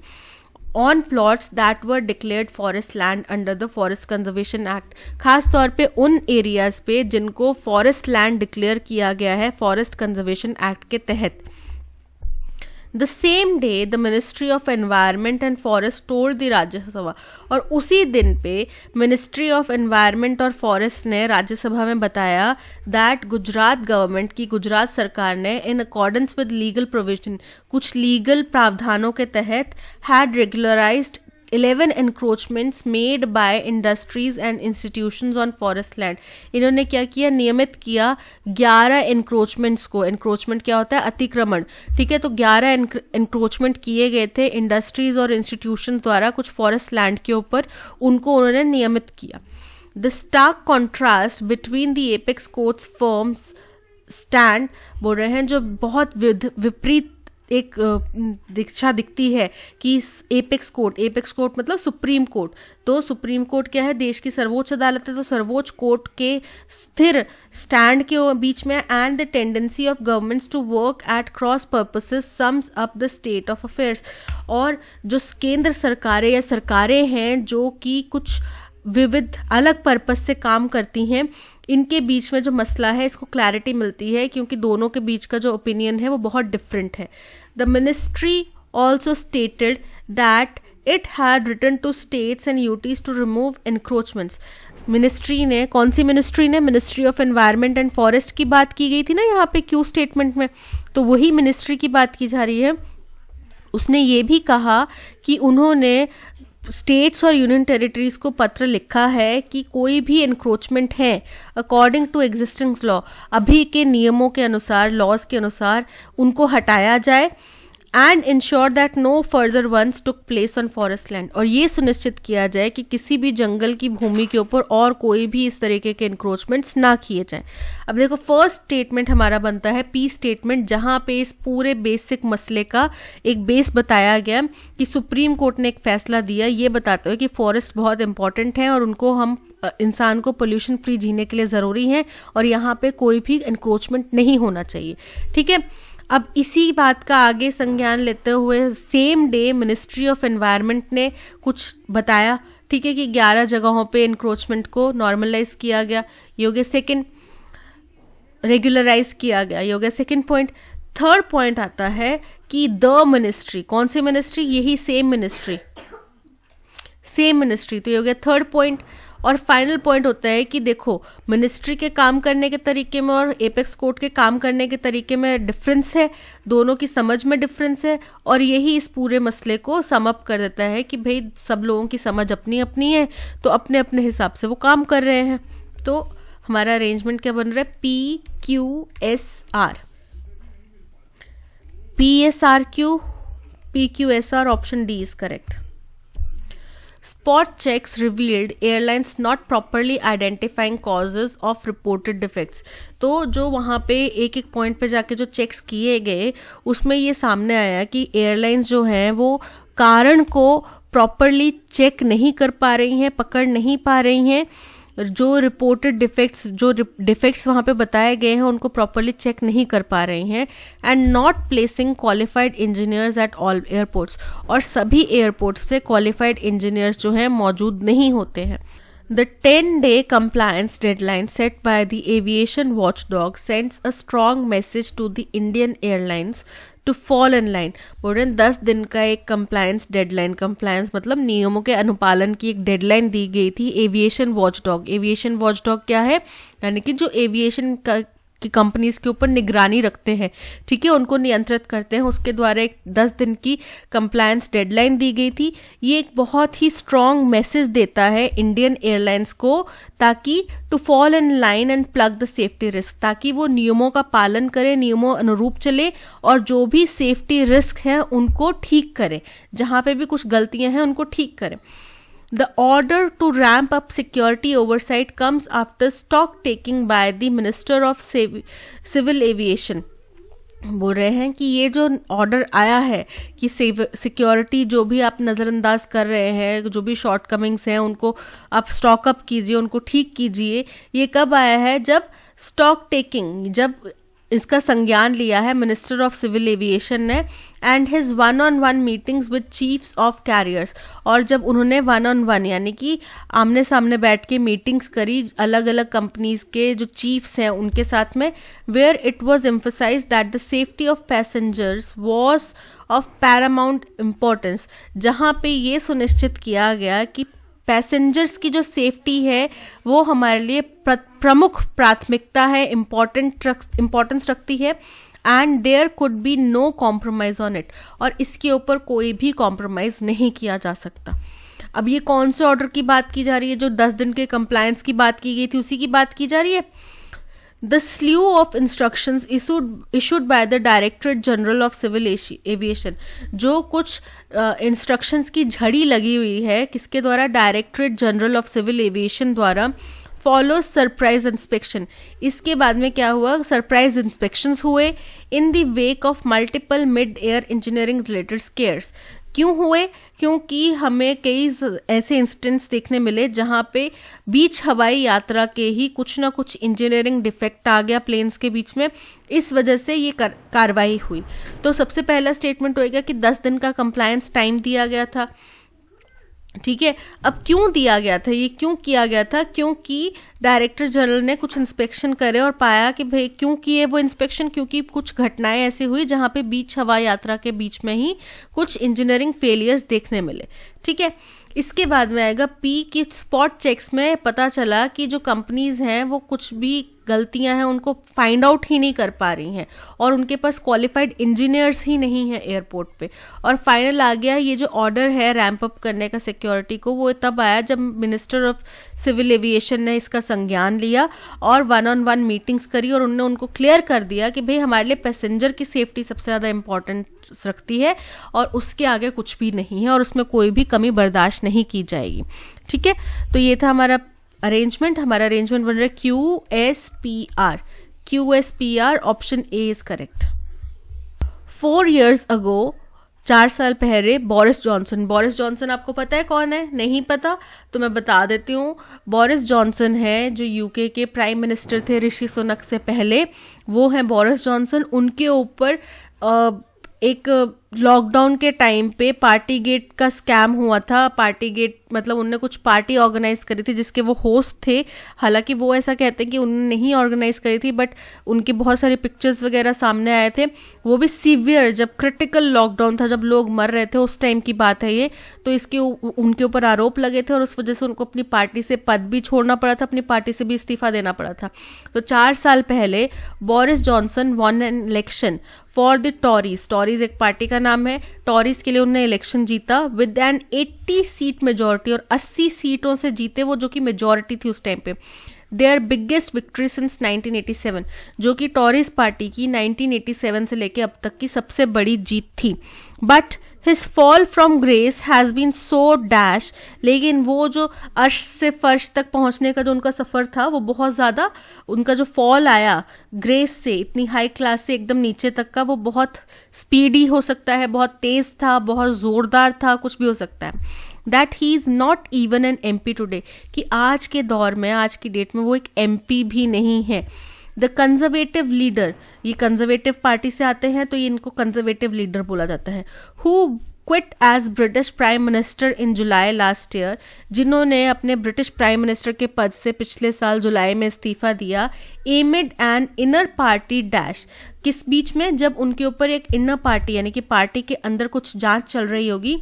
on plots that were declared forest land under the forest conservation act. खास तौर पे उन एरियाज पे जिनको फॉरेस्ट लैंड डिक्लेयर किया गया है फॉरेस्ट कंजर्वेशन एक्ट के तहत। The same day the ministry of environment and forest told the Rajya Sabha, और उसी दिन पे मिनिस्ट्री ऑफ एनवायरनमेंट और फॉरेस्ट ने राज्यसभा में बताया दैट गुजरात गवर्नमेंट की, गुजरात सरकार ने in accordance with legal provision, कुछ लीगल प्रावधानों के तहत had regularised 11 encroachments made by industries and institutions on forest land। इन्होंने क्या किया, नियमित किया 11 encroachments को। encroachment क्या होता है, अतिक्रमण, ठीक है। तो 11 encroachment किए गए थे इंडस्ट्रीज और इंस्टीट्यूशन द्वारा कुछ फॉरेस्ट लैंड के ऊपर, उनको उन्होंने नियमित किया। The stark contrast between the apex court's firm stand, बोल रहे हैं जो बहुत विपरीत एक दीक्षा दिखती है कि एपेक्स कोर्ट मतलब सुप्रीम कोर्ट। तो सुप्रीम कोर्ट क्या है, देश की सर्वोच्च अदालत है, तो सर्वोच्च कोर्ट के स्थिर स्टैंड के बीच में and the tendency of governments to work at cross purposes sums up the state of affairs. और जो केंद्र सरकारें या सरकारें हैं जो कि कुछ विविध अलग पर्पस से काम करती हैं, इनके बीच में जो मसला है इसको क्लैरिटी मिलती है क्योंकि दोनों के बीच का जो ओपिनियन है वो बहुत डिफरेंट है। The ministry also stated that it had written to states and UTs to remove encroachments. Ministry ने, कौन सी मिनिस्ट्री ने, ministry of environment and forest की बात की गई थी ना यहाँ पे क्यू स्टेटमेंट में, तो वही मिनिस्ट्री की बात की जा रही है। उसने ये भी कहा कि उन्होंने स्टेट्स और यूनियन टेरिटरीज को पत्र लिखा है कि कोई भी एनक्रोचमेंट है अकॉर्डिंग टू एग्जिस्टिंग लॉ, अभी के नियमों के अनुसार, लॉज के अनुसार उनको हटाया जाए and ensure that no further ones took place on forest land, और ये सुनिश्चित किया जाए कि किसी भी जंगल की भूमि के ऊपर और कोई भी इस तरीके के इंक्रोचमेंट्स ना किए जाएं। अब देखो फर्स्ट स्टेटमेंट हमारा बनता है पी स्टेटमेंट, जहां पे इस पूरे बेसिक मसले का एक बेस बताया गया कि सुप्रीम कोर्ट ने एक फैसला दिया ये बताते हुए कि फॉरेस्ट बहुत इंपॉर्टेंट है और उनको हम इंसान को पोल्यूशन फ्री जीने के लिए ज़रूरी है और यहाँ पे कोई भी इंक्रोचमेंट नहीं होना चाहिए, ठीक है। अब इसी बात का आगे संज्ञान लेते हुए same day ministry of environment ने कुछ बताया, ठीक है, कि 11 जगहों पे इंक्रोचमेंट को नॉर्मलाइज किया गया, ये हो गया सेकेंड, रेगुलराइज किया गया, ये हो गया सेकेंड पॉइंट। थर्ड पॉइंट आता है कि द मिनिस्ट्री, कौन सी मिनिस्ट्री, यही सेम मिनिस्ट्री, तो ये हो गया थर्ड पॉइंट। और फाइनल पॉइंट होता है कि देखो मिनिस्ट्री के काम करने के तरीके में और एपेक्स कोर्ट के काम करने के तरीके में डिफरेंस है, दोनों की समझ में डिफरेंस है, और यही इस पूरे मसले को सम अप कर देता है कि भाई सब लोगों की समझ अपनी अपनी है, तो अपने अपने हिसाब से वो काम कर रहे हैं। तो हमारा अरेंजमेंट क्या बन रहा है, PQSR, PSRQ, PQSR, option D is correct. Spot checks revealed airlines not properly identifying causes of reported defects। तो जो वहाँ पे एक एक पॉइंट पे जाके जो चेक्स किए गए उसमें ये सामने आया कि एयरलाइंस जो हैं वो कारण को प्रॉपरली चेक नहीं कर पा रही हैं, पकड़ नहीं पा रही हैं, जो रिपोर्टेड डिफेक्ट्स, जो डिफेक्ट्स वहाँ पे बताए गए हैं उनको प्रॉपरली चेक नहीं कर पा रही हैं, and not placing qualified engineers at all airports, और सभी एयरपोर्ट्स पे क्वालिफाइड इंजीनियर्स जो हैं मौजूद नहीं होते हैं। The 10-day compliance deadline set by the aviation watchdog sends a strong message to the Indian airlines to fall in line। बोल रहे हैं 10 दिन का एक कंप्लायंस डेडलाइन, कंप्लायंस मतलब नियमों के अनुपालन की एक डेडलाइन दी गई थी एविएशन वॉचडॉग। एविएशन वॉचडॉग क्या है, यानी कि जो एविएशन की कंपनीज के ऊपर निगरानी रखते हैं, ठीक है, उनको नियंत्रित करते हैं, उसके द्वारा एक 10 दिन की कंप्लायंस डेडलाइन दी गई थी। ये एक बहुत ही स्ट्रॉन्ग मैसेज देता है इंडियन एयरलाइंस को, ताकि to fall in line and plug the safety risk, ताकि वो नियमों का पालन करें, नियमों अनुरूप चले और जो भी सेफ्टी रिस्क हैं उनको ठीक करें, जहां पे भी कुछ गलतियां हैं उनको ठीक करें। The order to ramp up security oversight comes after stock taking by the Minister of Civil Aviation। बोल रहे हैं कि ये जो ऑर्डर आया है कि सिक्योरिटी जो भी आप नज़रअंदाज कर रहे हैं, जो भी शॉर्ट कमिंग्स हैं उनको आप स्टॉक अप कीजिए, उनको ठीक कीजिए, ये कब आया है, जब स्टॉक टेकिंग, जब इसका संज्ञान लिया है मिनिस्टर ऑफ सिविल एविएशन ने, and his 1-on-1 meetings with chiefs of carriers, और जब उन्होंने 1-on-1 यानी कि आमने सामने बैठ के मीटिंग्स करी अलग अलग कंपनीज के जो चीफ्स हैं उनके साथ में, where it was emphasized that the safety of passengers was of paramount importance, जहां पे ये सुनिश्चित किया गया कि पैसेंजर्स की जो सेफ्टी है वो हमारे लिए प्रमुख प्राथमिकता है, इम्पोर्टेंस रखती है, and there could be no compromise on it, और इसके ऊपर कोई भी कॉम्प्रोमाइज नहीं किया जा सकता। अब ये कौन से ऑर्डर की बात की जा रही है, जो 10 दिन के कंप्लायंस की बात की गई थी उसी की बात की जा रही है। The slew of instructions issued by the Directorate General of Civil Aviation, जो कुछ इंस्ट्रक्शंस की झड़ी लगी हुई है किसके द्वारा, Directorate General of Civil Aviation द्वारा, फॉलो सरप्राइज इंस्पेक्शन। इसके बाद में क्या हुआ, सरप्राइज इंस्पेक्शंस हुए in the wake of multiple mid air engineering related scares. क्यों हुए, क्योंकि हमें कई ऐसे इंस्टेंस देखने मिले जहां पे बीच हवाई यात्रा के ही कुछ ना कुछ इंजीनियरिंग डिफेक्ट आ गया प्लेन्स के बीच में, इस वजह से ये कार्रवाई हुई। तो सबसे पहला स्टेटमेंट होएगा कि 10 दिन का कंप्लायंस टाइम दिया गया था, ठीक है। अब क्यों दिया गया था, ये क्यों किया गया था, क्योंकि डायरेक्टर जनरल ने कुछ इंस्पेक्शन करे और पाया कि भाई क्यों किए वो इंस्पेक्शन, क्योंकि कुछ घटनाएं ऐसी हुई जहां पे बीच हवाई यात्रा के बीच में ही कुछ इंजीनियरिंग फेलियर्स देखने मिले, ठीक है। इसके बाद में आएगा पी की स्पॉट चेक्स में पता चला कि जो कंपनीज हैं वो कुछ भी गलतियां हैं उनको फाइंड आउट ही नहीं कर पा रही हैं, और उनके पास क्वालिफाइड इंजीनियर्स ही नहीं है एयरपोर्ट पे। और फाइनल आ गया ये जो ऑर्डर है रैंप अप करने का सिक्योरिटी को, वो तब आया जब मिनिस्टर ऑफ सिविल एविएशन ने इसका संज्ञान लिया और 1-on-1 मीटिंग्स करी, और उन्होंने उनको क्लियर कर दिया कि भाई हमारे लिए पैसेंजर की सेफ्टी सबसे ज़्यादा इंपॉर्टेंस रखती है और उसके आगे कुछ भी नहीं है, और उसमें कोई भी कमी बर्दाश्त नहीं की जाएगी, ठीक है। तो ये था हमारा अरेंजमेंट। हमारा अरेंजमेंट बन रहा है QSPR। QSPR option A is correct. 4 years ago, 4 साल पहले बोरिस जॉनसन आपको पता है कौन है, नहीं पता तो मैं बता देती हूँ। बोरिस जॉनसन है जो यूके के प्राइम मिनिस्टर थे ऋषि सुनक से पहले, वो हैं बोरिस जॉनसन। उनके ऊपर एक लॉकडाउन के टाइम पे पार्टी गेट का स्कैम हुआ था। पार्टी गेट मतलब उनने कुछ पार्टी ऑर्गेनाइज करी थी जिसके वो होस्ट थे। हालांकि वो ऐसा कहते हैं कि उन्होंने नहीं ऑर्गेनाइज करी थी, बट उनके बहुत सारे पिक्चर्स वगैरह सामने आए थे। वो भी सीवियर, जब क्रिटिकल लॉकडाउन था, जब लोग मर रहे थे, उस टाइम की बात है ये। तो इसके उनके ऊपर आरोप लगे थे और उस वजह से उनको अपनी पार्टी से पद भी छोड़ना पड़ा था, अपनी पार्टी से भी इस्तीफा देना पड़ा था। तो 4 साल पहले Boris Johnson won an election for the Tories. Tories एक पार्टी का नाम है। टॉरीज के लिए उन्होंने इलेक्शन जीता विद एन 80 सीट मेजोरिटी, और 80 सीटों से जीते वो, जो कि मेजोरिटी थी उस टाइम पे। देयर बिगेस्ट विक्ट्री सिंस 1987, जो कि टॉरीज पार्टी की 1987 से लेके अब तक की सबसे बड़ी जीत थी। But his fall from grace has been so dash, लेकिन वो जो अर्श से फर्श तक पहुंचने का जो उनका सफर था वो बहुत ज्यादा, उनका जो फॉल आया ग्रेस से, इतनी हाई क्लास से एकदम नीचे तक का, वो बहुत स्पीडी हो सकता है, बहुत तेज था, बहुत जोरदार था, कुछ भी हो सकता है। That he is not even an MP today, कि आज के दौर में, आज की डेट में वो एक MP भी नहीं है। द कंजर्वेटिव लीडर, ये कंजर्वेटिव पार्टी से आते हैं तो ये इनको कंजर्वेटिव लीडर बोला जाता है। Who quit as British prime minister in July last year, जिन्होंने अपने ब्रिटिश प्राइम मिनिस्टर के पद से पिछले साल जुलाई में इस्तीफा दिया। एमिड एन इनर पार्टी डैश, किस बीच में, जब उनके ऊपर एक इनर पार्टी यानी कि पार्टी के अंदर कुछ जांच चल रही होगी।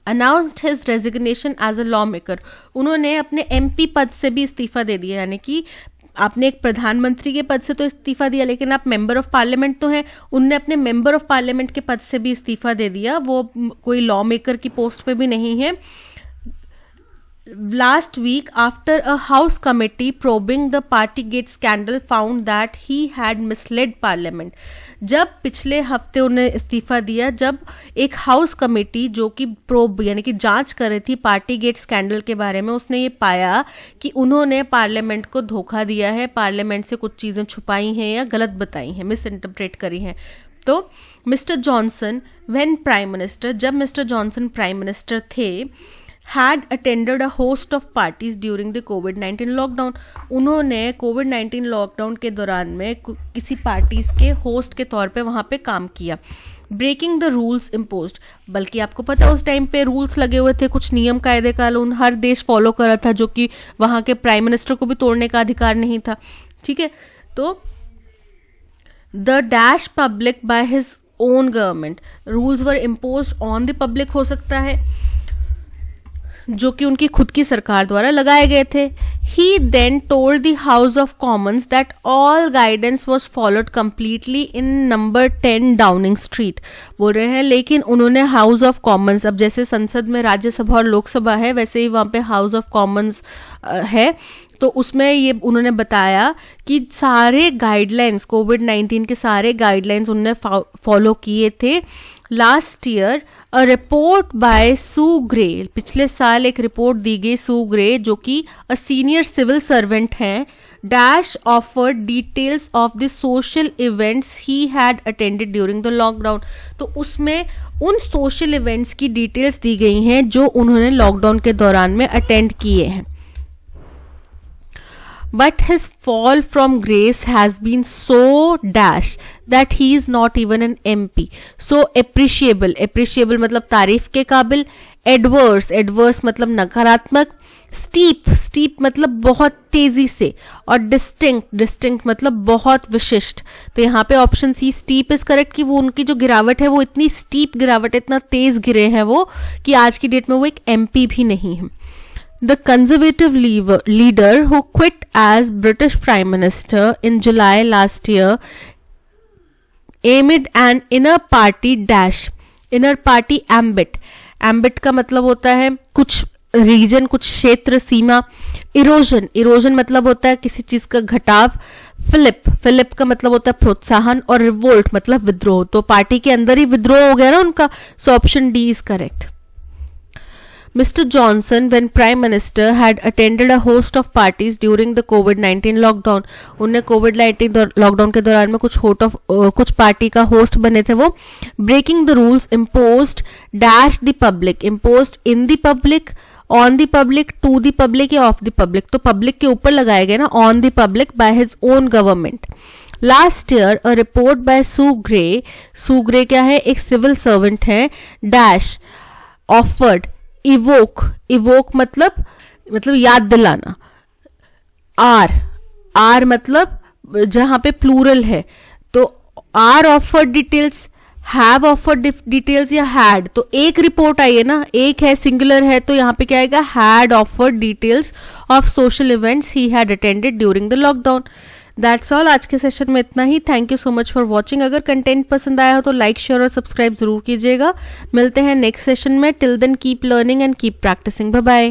Announced his resignation as a lawmaker, उन्होंने अपने MP पद से भी इस्तीफा दे दिया। यानी कि आपने एक प्रधानमंत्री के पद से तो इस्तीफा दिया, लेकिन आप मेंबर ऑफ पार्लियामेंट तो हैं, उनने अपने मेंबर ऑफ पार्लियामेंट के पद से भी इस्तीफा दे दिया। वो कोई लॉ मेकर की पोस्ट पे भी नहीं है। Last week, after a House committee probing the Partygate scandal found that he had misled Parliament, जब पिछले हफ्ते उन्हें इस्तीफा दिया, जब एक हाउस कमेटी जो कि प्रोब यानी कि जांच कर रही थी पार्टीगेट स्कैंडल के बारे में, उसने ये पाया कि उन्होंने पार्लियामेंट को धोखा दिया है, पार्लियामेंट से कुछ चीजें छुपाई हैं या गलत बताई हैं, मिस इंटरप्रेट करी हैं। तो mister Johnson when prime minister, जब मिस्टर जॉनसन प्राइम मिनिस्टर थे, had attended a host of parties during the COVID-19 lockdown, उन्होंने COVID-19 लॉकडाउन के दौरान में किसी पार्टीज के होस्ट के तौर पे वहां पे काम किया। ब्रेकिंग द रूल्स इम्पोज्ड, बल्कि आपको पता है उस टाइम पे रूल्स लगे हुए थे, कुछ नियम कायदे कानून हर देश फॉलो कर रहा था, जो कि वहां के प्राइम मिनिस्टर को भी तोड़ने का अधिकार नहीं था। ठीक है, तो the dash public by his own government, rules were imposed on the public, हो सकता है जो कि उनकी खुद की सरकार द्वारा लगाए गए थे। He then told the House of Commons that all guidance was followed completely in number 10 Downing Street, बोल रहे हैं। लेकिन उन्होंने हाउस ऑफ कॉमन्स, अब जैसे संसद में राज्यसभा और लोकसभा है, वैसे ही वहाँ पे हाउस ऑफ कॉमन्स है, तो उसमें ये उन्होंने बताया कि सारे गाइडलाइंस, कोविड-19 के सारे गाइडलाइंस उन्होंने फॉलो किए थे। Last year a report by Sue Gray, पिछले साल एक रिपोर्ट दी गई सू ग्रे, जो कि अ सीनियर सिविल सर्वेंट हैं, dash offered details of the social events he had attended during the lockdown, तो उसमें उन सोशल इवेंट्स की डिटेल्स दी गई हैं जो उन्होंने लॉकडाउन के दौरान में अटेंड किए हैं। But his fall from grace has been so dash that he is not even an MP. So appreciable, appreciable मतलब तारीफ के काबिल, adverse, adverse मतलब नकारात्मक, steep, steep मतलब बहुत तेजी से, और distinct, distinct मतलब बहुत विशिष्ट। तो यहाँ पे option C steep is correct, कि वो उनकी जो गिरावट है वो इतनी steep गिरावट है, इतना तेज गिरे हैं वो, कि आज की डेट में वो एक MP भी नहीं है। The conservative leader who quit as British Prime Minister in July last year amid an inner party dash, inner party ambit, ambit का मतलब होता है कुछ रीजन, कुछ क्षेत्र, सीमा। इरोजन, इरोजन मतलब होता है किसी चीज का घटाव। फिलिप, फिलिप का मतलब होता है प्रोत्साहन, और रिवोल्ट मतलब विद्रोह। तो पार्टी के अंदर ही विद्रोह हो गया ना उनका, so option D is correct. Mr. Johnson, when Prime Minister, had attended a host of parties during the COVID-19 lockdown. उन्हें COVID-19 लॉकडाउन के दौरान में कुछ पार्टी का होस्ट बने थे वो। Breaking the rules imposed dash the public, imposed in the public, on the public, to the public या of the public, तो public के ऊपर लगाए गए ना, on the public by his own government. Last year a report by Sue Gray क्या है, एक सिविल सर्वेंट है, डैश ऑफर्ड इवोक मतलब याद दिलाना, आर मतलब जहां पे प्लूरल है तो are offered details, have offered details या हैड, तो एक रिपोर्ट आई है ना, एक है सिंगुलर है तो यहाँ पे क्या आएगा, had offered details of social events he had attended during the lockdown. That's all, आज के सेशन में इतना ही। Thank you so much for watching. अगर कंटेंट पसंद आया हो तो लाइक शेयर और सब्सक्राइब जरूर कीजिएगा। मिलते हैं नेक्स्ट सेशन में। Till then keep learning and keep practising. Bye bye.